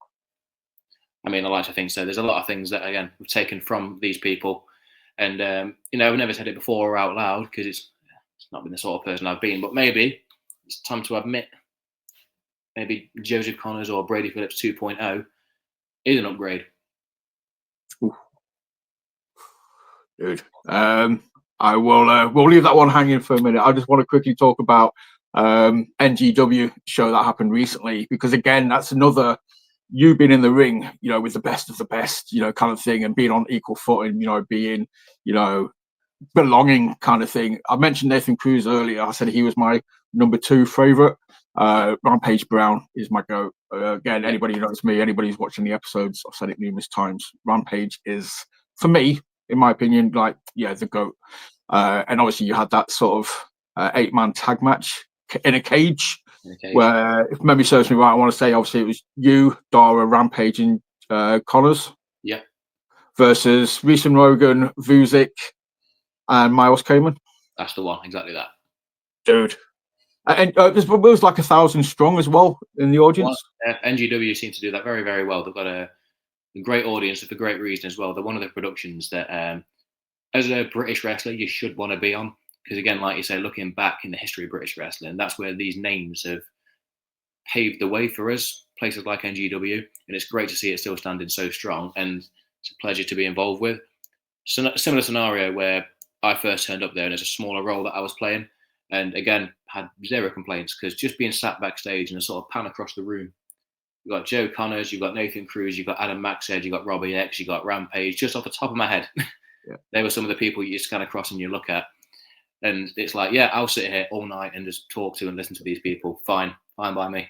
I mean, I like to think so. There's a lot of things that, again, we've taken from these people. And, I've never said it before or out loud because it's not been the sort of person I've been. But maybe it's time to admit maybe Joseph Connors or Brady Phillips 2.0 is an upgrade. Ooh. Dude, I will. We'll leave that one hanging for a minute. I just want to quickly talk about NGW show that happened recently, because again, that's another you being in the ring, with the best of the best, kind of thing, and being on equal footing, being, belonging kind of thing. I mentioned Nathan Cruz earlier. I said he was my number 2 favorite. Rampage Brown is my go. Again, anybody who knows me, anybody who's watching the episodes, I've said it numerous times. Rampage is, for me, in my opinion, like, the GOAT. And obviously you had that sort of 8-man tag match in a cage, where, if memory serves me right, I want to say obviously it was you, Dara, Rampage, and Connors. Yeah. Versus Reese and Rogan, Vuzic, and Miles Kamen. That's the one, exactly that. Dude. And it was like 1,000 strong as well in the audience. Well, NGW seem to do that very, very well. They've got a great audience for great reason as well. They're one of the productions that, as a British wrestler, you should want to be on. Because again, like you say, looking back in the history of British wrestling, that's where these names have paved the way for us, places like NGW. And it's great to see it still standing so strong. And it's a pleasure to be involved with. So, similar scenario where I first turned up there and it's a smaller role that I was playing. And again, had 0 complaints, because just being sat backstage and a sort of pan across the room, you've got Joe Connors, you've got Nathan Cruz, you've got Adam Maxhead, you've got Robbie X, you've got Rampage. Just off the top of my head, they were some of the people you just kind of cross and you look at. And it's like, yeah, I'll sit here all night and just talk to and listen to these people. Fine by me.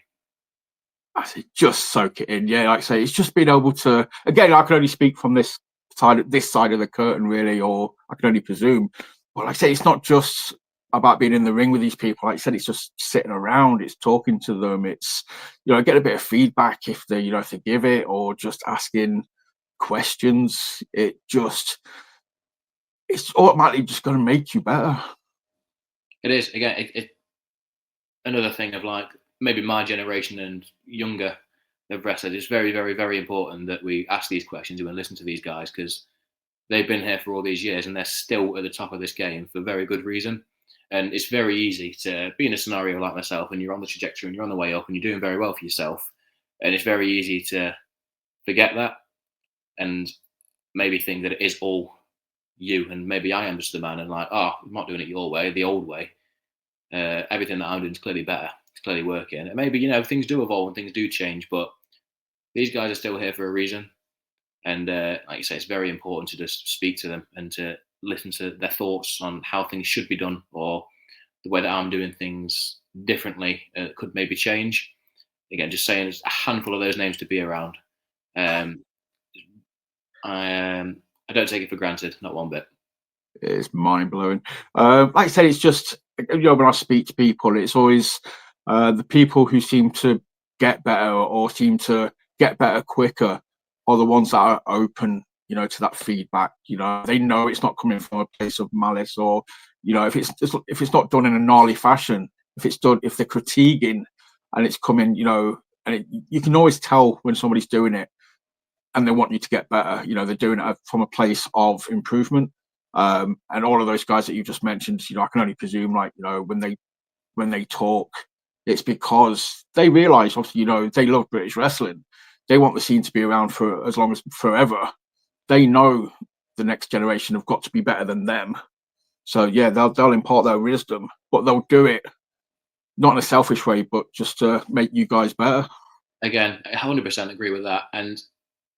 I say, just soak it in. Yeah, like I say, it's just being able to, again, I can only speak from this side of the curtain, really, or I can only presume. But like I say, it's not just about being in the ring with these people. Like I said, it's just sitting around, it's talking to them, it's, get a bit of feedback if they, if they give it, or just asking questions. It's automatically just going to make you better. It is. Again, it another thing of like, maybe my generation and younger of wrestlers, it's very, very, very important that we ask these questions and listen to these guys, because they've been here for all these years and they're still at the top of this game for very good reason. And it's very easy to be in a scenario like myself and you're on the trajectory and you're on the way up and you're doing very well for yourself. And it's very easy to forget that and maybe think that it is all you. And maybe I am just the man and like, oh, I'm not doing it your way, the old way. Everything that I'm doing is clearly better. It's clearly working. And maybe, things do evolve and things do change, but these guys are still here for a reason. And like you say, it's very important to just speak to them and to listen to their thoughts on how things should be done, or the way that I'm doing things differently could maybe change. Again, just saying there's a handful of those names to be around. Um, I don't take it for granted, not one bit. It's mind blowing. Like I said, it's just, when I speak to people, it's always the people who seem to get better or seem to get better quicker are the ones that are open, to that feedback. They know it's not coming from a place of malice, or if it's not done in a gnarly fashion, if they're critiquing and it's coming, and you can always tell when somebody's doing it and they want you to get better. They're doing it from a place of improvement. And all of those guys that you just mentioned, I can only presume, when they talk, it's because they realize, obviously, they love British wrestling. They want the scene to be around for as long as forever. They know the next generation have got to be better than them. So yeah, they'll impart their wisdom, but they'll do it not in a selfish way, but just to make you guys better. Again, I 100% agree with that. And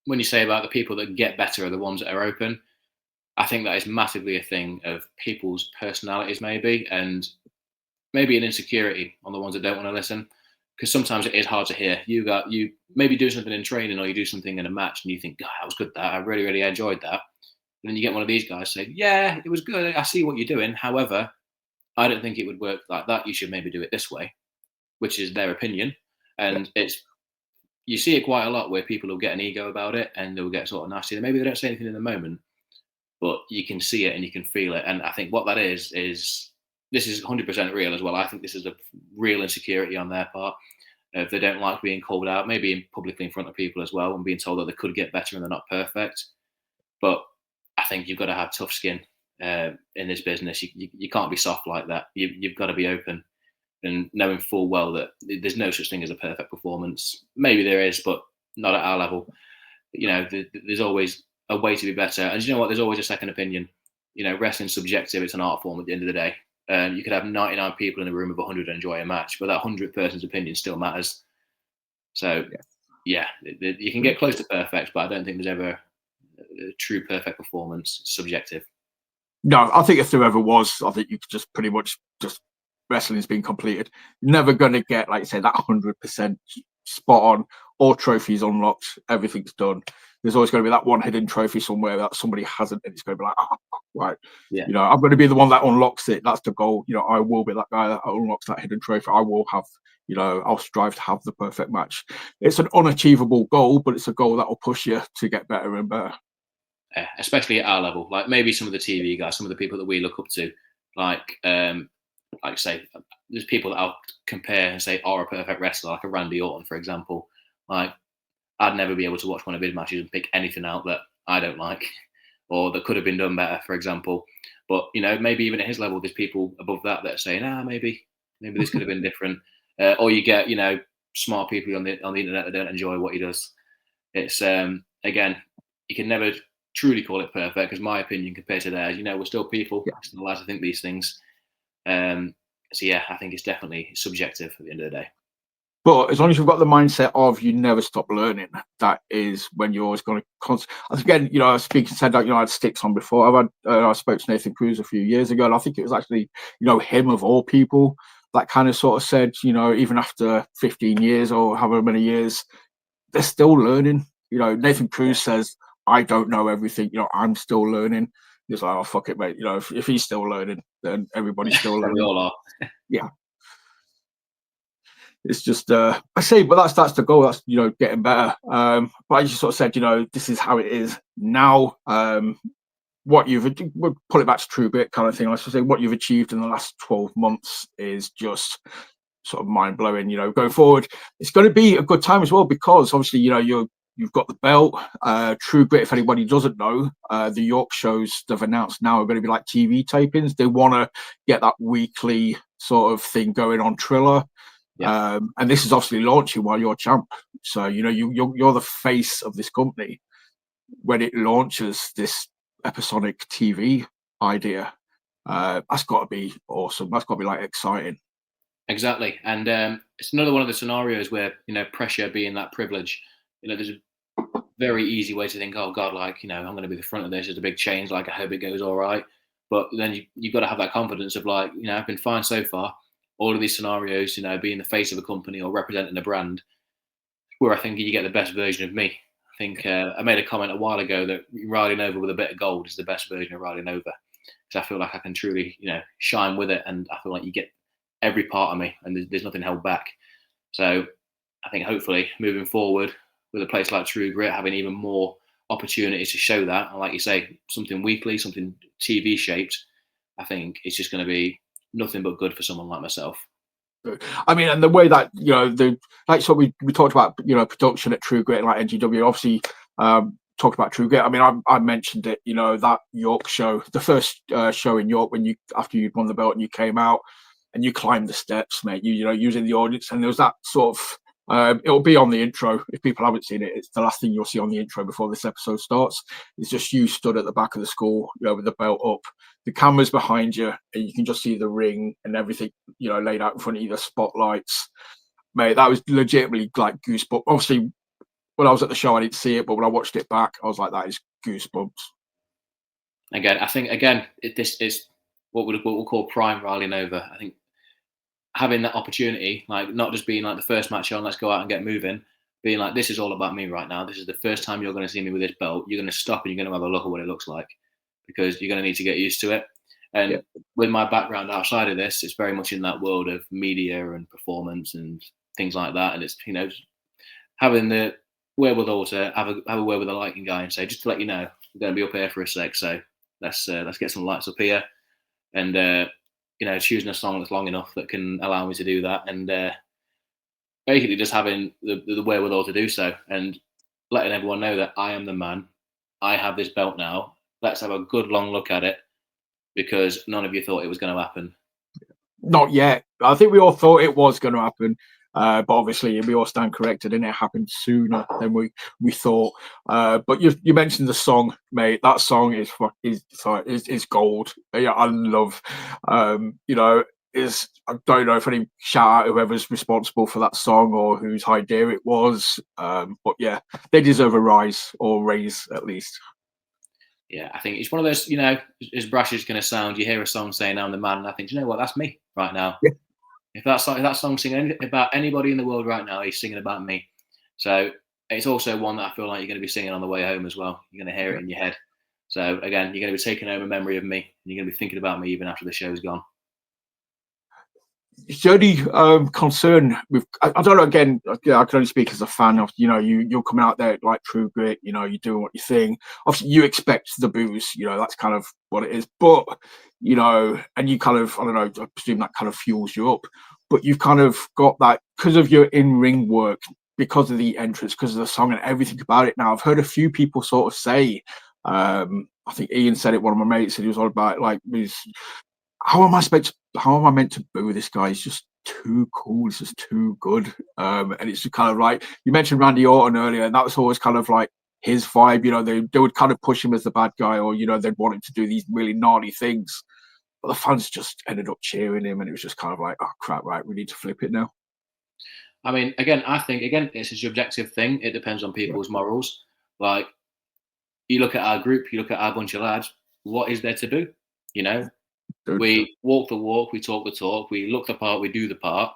when you say about the people that get better are the ones that are open, I think that is massively a thing of people's personalities, maybe, and maybe an insecurity on the ones that don't want to listen. Because sometimes it is hard to hear. You maybe do something in training, or you do something in a match, and you think, "God, that was good. That I really, really enjoyed that." And then you get one of these guys saying, "Yeah, it was good. I see what you're doing. However, I don't think it would work like that. You should maybe do it this way," which is their opinion. And you see it quite a lot where people will get an ego about it and they'll get sort of nasty. And maybe they don't say anything in the moment, but you can see it and you can feel it. And I think what that is this is 100% real as well. I think this is a real insecurity on their part. If they don't like being called out, maybe publicly in front of people as well, and being told that they could get better and they're not perfect. But I think you've got to have tough skin in this business. You can't be soft like that. You've got to be open and knowing full well that there's no such thing as a perfect performance. Maybe there is, but not at our level. There's always a way to be better. And you know what? There's always a second opinion. Wrestling's subjective. It's an art form at the end of the day. You could have 99 people in a room of 100 enjoy a match, but that 100 person's opinion still matters. So, yeah, you can get close to perfect, but I don't think there's ever a true perfect performance. It's subjective. No, I think if there ever was, I think you could just pretty much just wrestling's been completed. You're never going to get, like you say, that 100% spot on, all trophies unlocked, everything's done. There's always going to be that one hidden trophy somewhere that somebody hasn't, and it's going to be like, right, I'm going to be the one that unlocks it. That's the goal. I will be that guy that unlocks that hidden trophy. I will have, I'll strive to have the perfect match. It's an unachievable goal, but it's a goal that will push you to get better and better. Especially at our level, like maybe some of the TV guys, some of the people that we look up to, like say, there's people that I'll compare and say are a perfect wrestler, like a Randy Orton, for example. Like, I'd never be able to watch one of his matches and pick anything out that I don't like or that could have been done better, for example. But, maybe even at his level, there's people above that that are saying, maybe this could have been different. Or you get, smart people on the internet that don't enjoy what he does. It's, again, you can never truly call it perfect, because my opinion compared to theirs, we're still people, still allowed to think these things. So yeah, I think it's definitely subjective at the end of the day. But as long as you've got the mindset of you never stop learning, that is when you're always going to again, I was speaking, said that, I had Stixx on before. I spoke to Nathan Cruz a few years ago, and I think it was actually, him of all people that kind of sort of said, even after 15 years or however many years, they're still learning. Nathan Cruz says, I don't know everything, I'm still learning. He's like, oh, fuck it, mate. If he's still learning, then everybody's still learning. We all are. Yeah. It's just I say, but that's the goal. That's getting better. But I just sort of said, this is how it is now. What we'll pull it back to True Bit kind of thing. I should say what you've achieved in the last 12 months is just sort of mind blowing. Going forward, it's going to be a good time as well, because obviously you've got the belt. True Grit, if anybody doesn't know, the York shows they've announced now are going to be like TV tapings. They want to get that weekly sort of thing going on Triller. Yeah. And this is obviously launching while you're champ. So, you're the face of this company when it launches this episodic TV idea. That's got to be awesome. That's got to be like exciting. Exactly, and it's another one of the scenarios where pressure being that privilege. There's a very easy way to think, oh God, like I'm going to be the front of this. It's a big change. Like I hope it goes all right. But then you've got to have that confidence of like, I've been fine so far. All of these scenarios, being the face of a company or representing a brand, where I think you get the best version of me. I think I made a comment a while ago that riding over with a bit of gold is the best version of riding over. Because I feel like I can truly, shine with it, and I feel like you get every part of me, and there's nothing held back. So I think hopefully moving forward with a place like True Grit, having even more opportunities to show that, and like you say, something weekly, something TV shaped, I think it's just going to be nothing but good for someone like myself. I mean, and the way that so we talked about production at True Grit and like NGW, obviously talked about True Grit. I mean, I mentioned it, that York show, the first show in York when after you'd won the belt and you came out and you climbed the steps, mate. Using the audience, and there was that sort of it'll be on the intro if people haven't seen it. It's the last thing you'll see on the intro before this episode starts. It's just you stood at the back of the school, with the belt up, the camera's behind you, and you can just see the ring and everything, laid out in front of you, the spotlights, mate. That was legitimately like goosebumps. Obviously, when I was at the show, I didn't see it, but when I watched it back, I was like, that is goosebumps. Again, I think this is what we'll call prime rallying over. I think having that opportunity, like not just being like the first match on, let's go out and get moving, being like, this is all about me right now. This is the first time you're going to see me with this belt. You're going to stop and you're going to have a look at what it looks like, because you're going to need to get used to it. And with my background outside of this, it's very much in that world of media and performance and things like that. And it's, having the wherewithal to have a word with a lighting guy and say, just to let you know, we're going to be up here for a sec. So let's get some lights up here. And, choosing a song that's long enough that can allow me to do that, and basically just having the wherewithal to do so, and letting everyone know that I am the man. I have this belt now. Let's have a good long look at it, because none of you thought it was going to happen. Not yet. I think we all thought it was going to happen, but obviously we all stand corrected, and it happened sooner than we thought. But you mentioned the song, mate. That song is gold. Yeah, I love. I don't know if any shout out whoever's responsible for that song or whose idea it was. But yeah, they deserve a rise or raise at least. Yeah, I think it's one of those, as brash as it's going to sound, you hear a song saying I'm the man, and I think, you know what, that's me right now. Yeah. If that song singing about anybody in the world right now, he's singing about me. So it's also one that I feel like you're going to be singing on the way home as well. You're going to hear it in your head. So again, you're going to be taking home a memory of me, and you're going to be thinking about me even after the show's gone. It's the only concern with, I don't know, again, I can only speak as a fan of, you're coming out there like True Grit, you're doing what you think. Obviously, you expect the booze, that's kind of what it is. But, and you kind of, I don't know, I presume that kind of fuels you up. But you've kind of got that because of your in-ring work, because of the entrance, because of the song and everything about it. Now, I've heard a few people sort of say, I think Ian said it, one of my mates, and he was all about like, how am I meant to boo this guy? He's just too cool. He's just too good. And it's just kind of like, you mentioned Randy Orton earlier, and that was always kind of like his vibe. They would kind of push him as the bad guy, or they'd want him to do these really gnarly things. But the fans just ended up cheering him, and it was just kind of like, oh crap, right, we need to flip it now. I mean, I think it's a subjective thing. It depends on people's morals. Like, you look at our group, you look at our bunch of lads. What is there to do? We walk the walk, we talk the talk, we look the part, we do the part.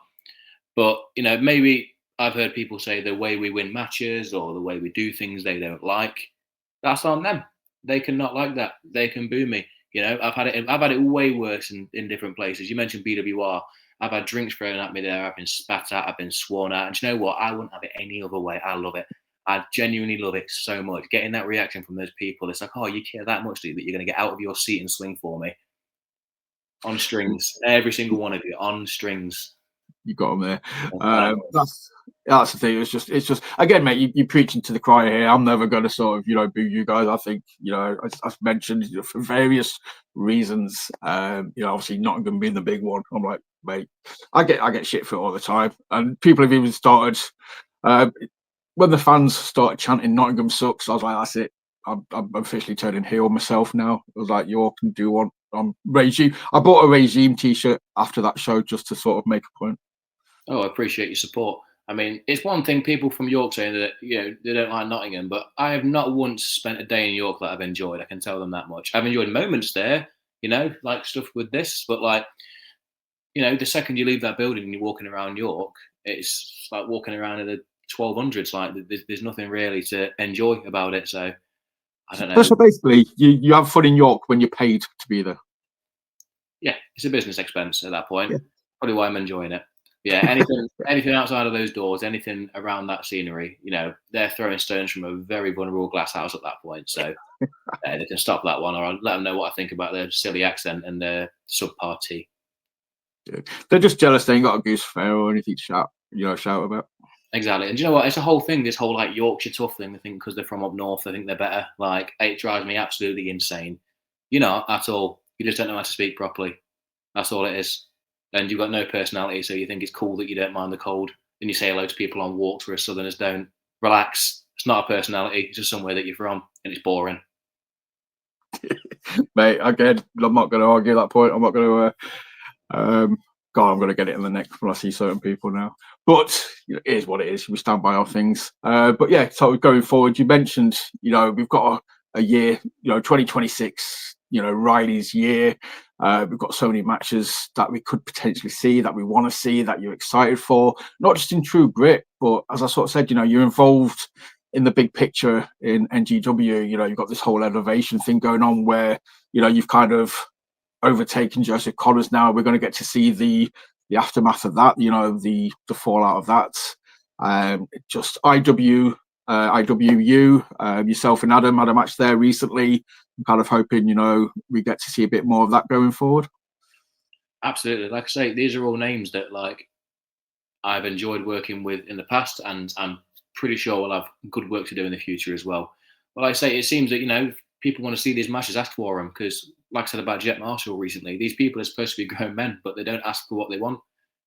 But, maybe I've heard people say the way we win matches or the way we do things they don't like. That's on them. They can not like that. They can boo me. I've had it way worse in different places. You mentioned BWR. I've had drinks thrown at me there. I've been spat at. I've been sworn at. And you know what? I wouldn't have it any other way. I love it. I genuinely love it so much. Getting that reaction from those people. It's like, oh, you care that much, dude, that you're going to get out of your seat and swing for me. On strings, every single one of you on strings. You got them there. That's the thing. It's just again, mate. You preaching to the choir here. I'm never going to sort of boo you guys. I think I've mentioned for various reasons. Obviously Nottingham being the big one. I'm like, mate, I get shit for it all the time, and people have even started when the fans started chanting Nottingham sucks. I was like, that's it. I'm officially turning heel myself now. I was like, you all can do one. regime. I bought a regime T-shirt after that show just to sort of make a point. Oh, I appreciate your support. I mean, it's one thing people from York saying that they don't like Nottingham, but I have not once spent a day in York that I've enjoyed. I can tell them that much. I've enjoyed moments there, like stuff with this, but like, the second you leave that building and you're walking around York, it's like walking around in the 1200s. Like there's nothing really to enjoy about it. So I don't know. So basically, you have fun in York when you're paid to be there. Yeah, it's a business expense at that point. Yeah. Probably why I'm enjoying it. Yeah, anything outside of those doors, anything around that scenery, they're throwing stones from a very vulnerable glass house at that point. So they can stop that one, or I'll let them know what I think about their silly accent and their subpar tea. They're just jealous they ain't got a goose fair or anything to shout about. Exactly. And do you know what? It's a whole thing, this whole like Yorkshire tough thing. They think because they're from up north, they think they're better. Like, it drives me absolutely insane. You're not at all. You just don't know how to speak properly. That's all it is. And you've got no personality, so you think it's cool that you don't mind the cold. And you say hello to people on walks where Southerners don't. Relax. It's not a personality. It's just somewhere that you're from, and it's boring. Mate, again, I'm not going to argue that point. I'm not going to. God, I'm going to get it in the neck when I see certain people now. But it is what it is. We stand by our things. But yeah, so going forward, you mentioned, we've got a year, 2026. Riley's year. We've got so many matches that we could potentially see, that we want to see, that you're excited for, not just in True Grit, but as I sort of said, you're involved in the big picture in NGW. You've got this whole elevation thing going on where, you've kind of overtaken Joseph Connors now. We're going to get to see the aftermath of that, the fallout of that. Just IWU, yourself and Adam had a match there recently. I'm kind of hoping, we get to see a bit more of that going forward. Absolutely. Like I say, these are all names that I've enjoyed working with in the past, and I'm pretty sure we'll have good work to do in the future as well. But like I say, it seems that, people want to see these matches, ask for them, because like I said about Jet Marshall recently, these people are supposed to be grown men, but they don't ask for what they want.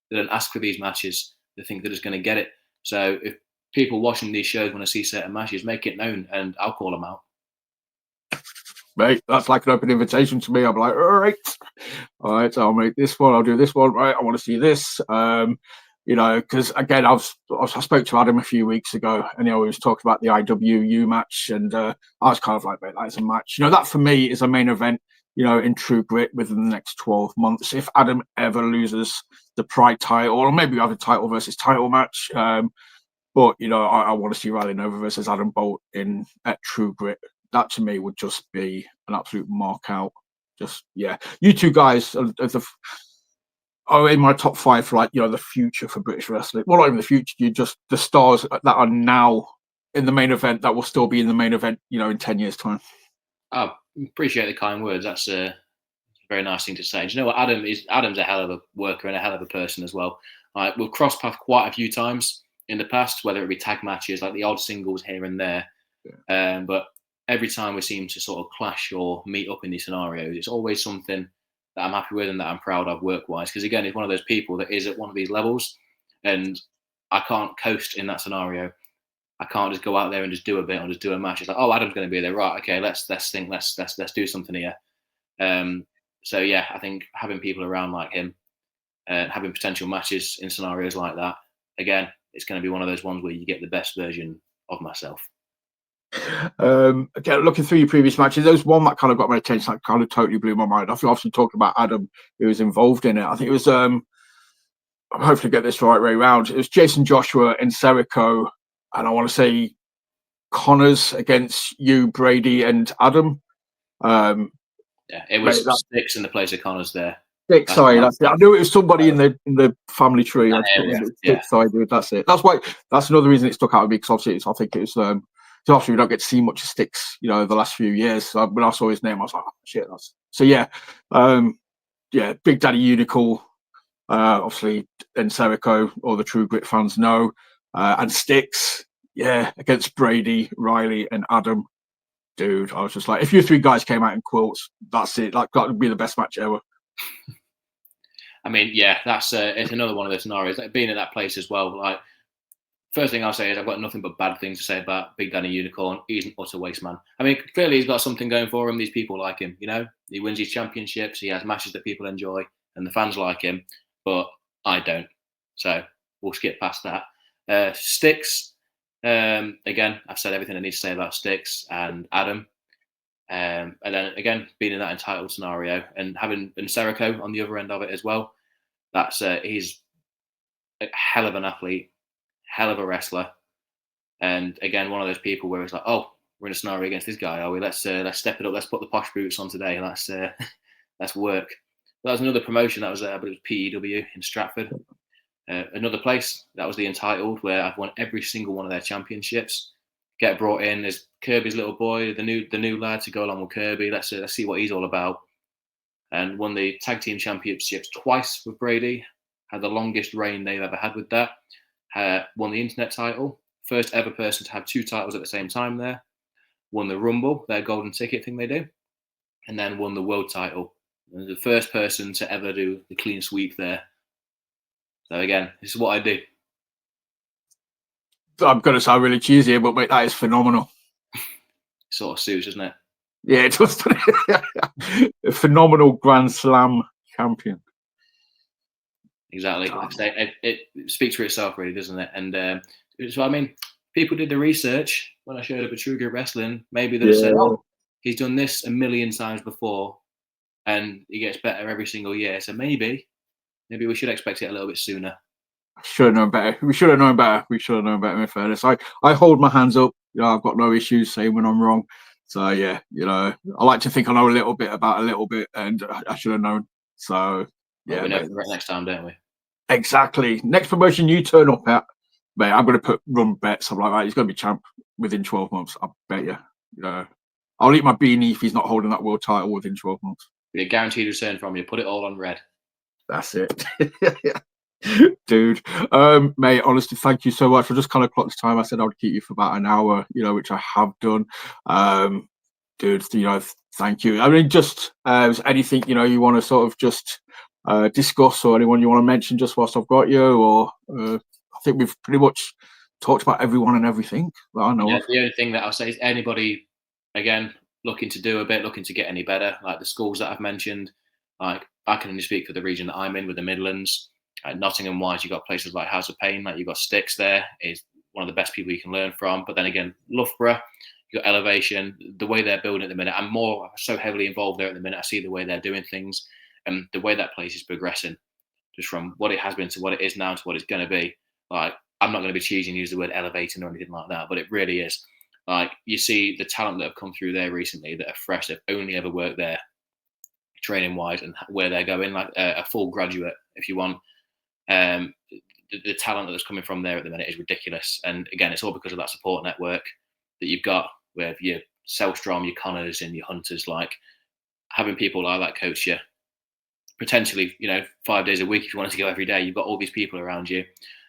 They don't ask for these matches. They think they're just going to get it. So if people watching these shows want to see certain matches, make it known, and I'll call them out. Mate, that's like an open invitation to me. I'm like, all right, I'll make this one. I'll do this one. Right, I want to see this. Because again, I spoke to Adam a few weeks ago, and he was talking about the IWU match, and I was kind of like, mate, that's a match. That for me is a main event. In True Grit within the next 12 months. If Adam ever loses the Pride title, or maybe we have a title versus title match, but I want to see Riley Nova versus Adam Bolt at True Grit. That to me would just be an absolute mark out. Just you two guys are in my top 5 for the future for British wrestling. Well, not even the future. You're just the stars that are now in the main event that will still be in the main event. In 10 years' time. I appreciate the kind words. That's a very nice thing to say. Do you know what? Adam's a hell of a worker and a hell of a person as well. We've crossed paths quite a few times in the past, whether it be tag matches, like the odd singles here and there. Yeah. But every time we seem to sort of clash or meet up in these scenarios, it's always something that I'm happy with and that I'm proud of work-wise. Because again, it's one of those people that is at one of these levels, and I can't coast in that scenario. I can't just go out there and just do a bit or just do a match. It's like, oh, Adam's going to be there, right? Okay, let's think, let's do something here. So yeah, I think having people around like him and having potential matches in scenarios like that, again, it's going to be one of those ones where you get the best version of myself. Again, looking through your previous matches, there was one that kind of got my attention, that kind of totally blew my mind. I think obviously talking about Adam, who was involved in it. I think it was I'm hopefully get this the right way around. It was Jason Joshua and Serico, and I want to say Connors against you, Brady, and Adam. It was Stixx in the place of Connors there. Stixx, sorry, that's it. I knew it was somebody in the family tree. That's it. That's another reason it stuck out to me, because obviously I think it was obviously we don't get to see much of Stixx, the last few years. So when I saw his name, I was like, oh, shit, that's so Big Daddy Unical, obviously, and Serico, all the True Grit fans know, and Stixx, against Brady, Riley, and Adam. Dude, I was just like, if you 3 guys came out in quilts, that's it. Like, that would be the best match ever. I mean, that's it's another one of those scenarios. Like, being in that place as well, like first thing I'll say is I've got nothing but bad things to say about Big Danny Unicorn. He's an utter waste man. I mean, clearly he's got something going for him. These people like him, you know. He wins his championships. He has matches that people enjoy, and the fans like him. But I don't. So we'll skip past that. Stixx. Again, I've said everything I need to say about Stixx and Adam. And then again, being in that entitled scenario and having Serico on the other end of it as well. That's he's a hell of an athlete, hell of a wrestler, and again, one of those people where it's like, oh, we're in a scenario against this guy, are we? Let's step it up. Let's put the posh boots on today, and let's work. That was another promotion that was there, but it was PEW in Stratford. Another place that was the entitled, where I've won every single one of their championships. Get brought in as Kirby's little boy, the new lad to go along with Kirby. Let's see what he's all about. And won the tag team championships twice with Brady. Had the longest reign they've ever had with that. Won the internet title. First ever person to have 2 titles at the same time there. Won the Rumble, their golden ticket thing they do. And then won the world title. And the first person to ever do the clean sweep there. So again, this is what I do. I'm going to sound really cheesy, but mate, that is phenomenal. Sort of suits, isn't it? Yeah, it does. A phenomenal Grand Slam champion. Exactly. It speaks for itself, really, doesn't it? And so, I mean, people did the research when I showed up at True Grit Wrestling. Maybe they said, oh, he's done this a million times before and he gets better every single year. So maybe we should expect it a little bit sooner. Should have known better. We should have known better. In fairness, I hold my hands up. You know, I've got no issues saying when I'm wrong. So yeah, you know, I like to think I know a little bit about a little bit, and I should have known. So yeah, we know next time, don't we? Exactly. Next promotion you turn up at, mate, I'm going to run bets. I'm like, right, he's going to be champ within 12 months. I bet you. You know, I'll eat my beanie if he's not holding that world title within 12 months. Be a guaranteed return from you. Put it all on red. That's it. Dude, mate, honestly, thank you so much. I just kind of clocked the time. I said I would keep you for about an hour, you know, which I have done. Dude, you know, thank you. I mean, just is anything, you know, you want to sort of just discuss, or anyone you want to mention just whilst I've got you, or I think we've pretty much talked about everyone and everything that I know of. The only thing that I'll say is anybody, again, looking to do a bit, looking to get any better, like the schools that I've mentioned, like I can only speak for the region that I'm in with the Midlands. Nottingham wise, you've got places like House of Pain, like you've got Stixx there, is one of the best people you can learn from. But then again, Loughborough, you've got Elevation, the way they're building at the minute. I'm so heavily involved there at the minute. I see the way they're doing things and the way that place is progressing, just from what it has been to what it is now to what it's going to be. Like, I'm not going to be cheesy and use the word elevating or anything like that, but it really is. Like, you see the talent that have come through there recently that are fresh, they've only ever worked there training wise, and where they're going, like a full graduate, if you want. The talent that's coming from there at the minute is ridiculous. And again, it's all because of that support network that you've got with your Selstrom, your Connors and your Hunters. Like, having people like that coach you, potentially, you know, 5 days a week if you wanted to go every day. You've got all these people around you.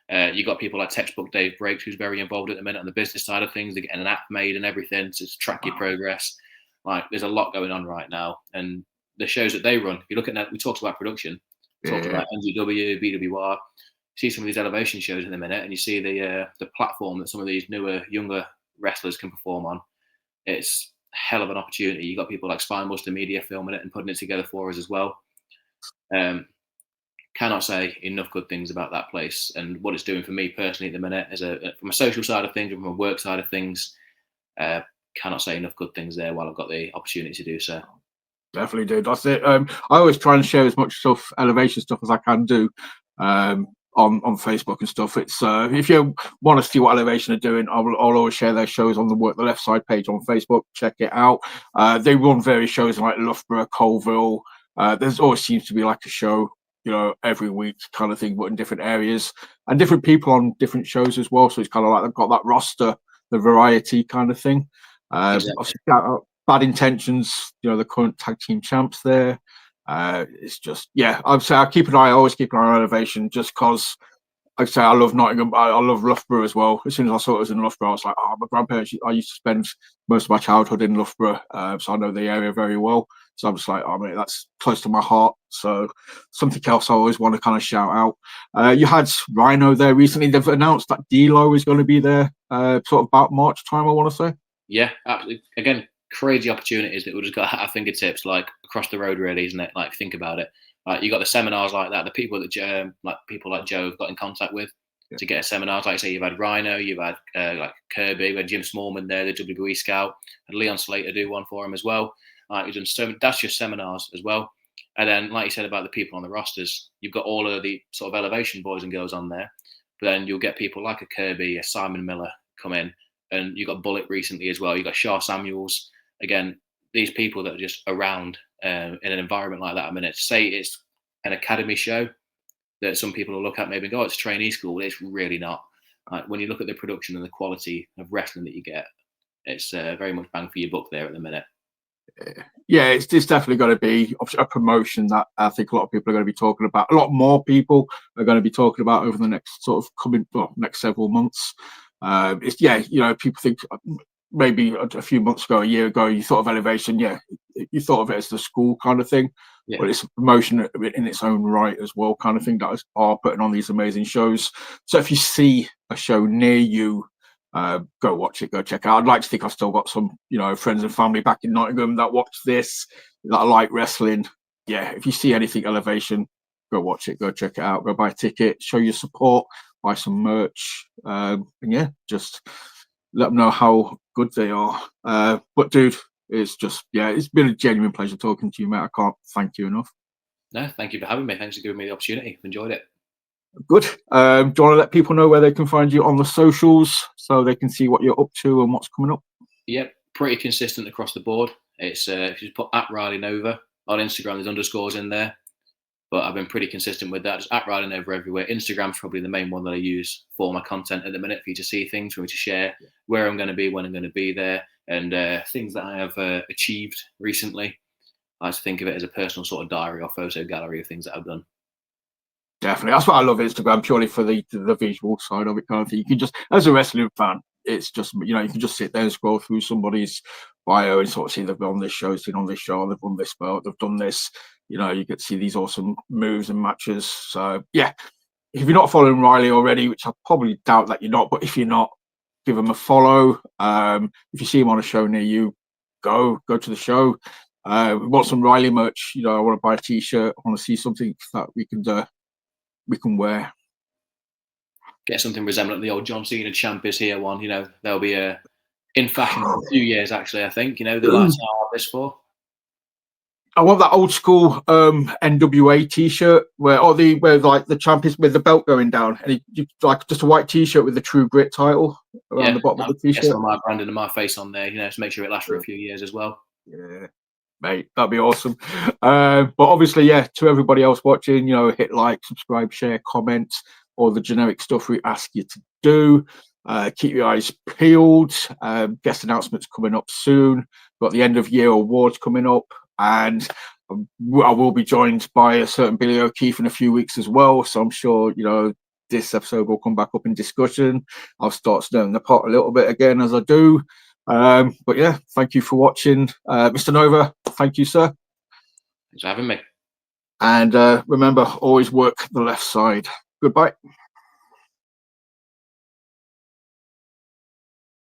You've got people like Textbook Dave Breaks, who's very involved at the minute on the business side of things. They're getting an app made and everything to track your progress. Like, there's a lot going on right now. And the shows that they run, if you look at that, we talked about production, talked about NGW, BWR, see some of these elevation shows in a minute, and you see the platform that some of these newer, younger wrestlers can perform on. It's a hell of an opportunity. You've got people like Spinebuster Media filming it and putting it together for us as well. Cannot say enough good things about that place and what it's doing for me personally at the minute, from a social side of things and from a work side of things. Cannot say enough good things there while I've got the opportunity to do so. Definitely do. That's it. I always try and share as much stuff, elevation stuff, as I can do on Facebook and stuff. It's if you want to see what Elevation are doing, I'll always share their shows on the Work the Left Side page on Facebook. Check it out. They run various shows like Loughborough, Colville. There's always seems to be like a show, you know, every week kind of thing, but in different areas and different people on different shows as well. So it's kind of like they've got that roster, the variety kind of thing. Exactly. Bad Intentions, you know, the current tag team champs there. It's just, yeah, I'd say I always keep an eye on Elevation, just because I'd say I love Nottingham. I love Loughborough as well. As soon as I saw it was in Loughborough, I was like, oh, my grandparents, I used to spend most of my childhood in Loughborough, so I know the area very well. So I'm just like, oh, mate, that's close to my heart. So something else I always want to kind of shout out. You had Rhino there recently. They've announced that D-Lo is going to be there sort of about March time, I want to say. Yeah, absolutely. Again, crazy opportunities that we just got at our fingertips, like across the road, really, isn't it? Like, think about it. Like, you got the seminars like that, the people that like people like Joe have got in contact with to get a seminars. Like I say, you've had Rhino, you've had like Kirby, we had Jim Smallman there, the WWE scout, and Leon Slater do one for him as well. He's done so. That's just seminars as well. And then, like you said about the people on the rosters, you've got all of the sort of elevation boys and girls on there. But then you'll get people like a Kirby, a Simon Miller come in, and you got Bullet recently as well. You got Shah Samuels. Again, these people that are just around in an environment like that. I mean, to say it's an academy show that some people will look at maybe and go, oh, it's trainee school. It's really not. Like, when you look at the production and the quality of wrestling that you get, it's very much bang for your buck there at the minute. Yeah, it's definitely going to be a promotion that I think a lot of people are going to be talking about. A lot more people are going to be talking about over the next sort of next several months. People think maybe a few months ago, a year ago, you thought of Elevation, you thought of it as the school kind of thing, but it's a promotion in its own right as well, kind of thing, that are putting on these amazing shows. So if you see a show near you, go watch it, go check it out. I'd like to think I've still got some, friends and family back in Nottingham that watch this, that like wrestling. Yeah, if you see anything Elevation, go watch it, go check it out, go buy a ticket, show your support, buy some merch, and just let them know how good they are. But dude, it's been a genuine pleasure talking to you, mate. I can't thank you enough. No, thank you for having me. Thanks for giving me the opportunity. Enjoyed it. Good. Do you want to let people know where they can find you on the socials so they can see what you're up to and what's coming up? Yep, pretty consistent across the board. It's if you just put at Riley Nova on Instagram, there's underscores in there. But I've been pretty consistent with that. Just at Riley Nova everywhere. Instagram's probably the main one that I use for my content at the minute, for you to see things, for me to share where I'm going to be, when I'm going to be there, and things that I have achieved recently. I like to think of it as a personal sort of diary or photo gallery of things that I've done. Definitely. That's why I love Instagram, purely for the visual side of it, kind of thing. You can just, as a wrestling fan, it's just, you can just sit there and scroll through somebody's bio and sort of see they've been on this show, they've won this belt, they've done this. You get to see these awesome moves and matches. So, yeah, if you're not following Riley already, which I probably doubt that you're not, but if you're not, give him a follow. If you see him on a show near you, go to the show. We want some Riley merch. I want to buy a T-shirt. I want to see something that we can wear. Get something resembling the old John Cena champ is here one. They'll be in fashion for a few years, actually, I think. That's how I have this for. I want that old school NWA T-shirt where the champ is with the belt going down, and you like just a white T-shirt with the True Grit title around the bottom of the T-shirt. Get some of my branding and my face on there, to make sure it lasts for a few years as well. Yeah, mate, that'd be awesome. But obviously, to everybody else watching, hit like, subscribe, share, comment, all the generic stuff we ask you to do. Keep your eyes peeled. Guest announcements coming up soon. Got the end of year awards coming up. And I will be joined by a certain Billy O'Keefe in a few weeks as well. So I'm sure, this episode will come back up in discussion. I'll start stirring the pot a little bit again as I do. But thank you for watching. Mr. Nova, thank you, sir. Thanks for having me. And remember, always work the left side. Goodbye.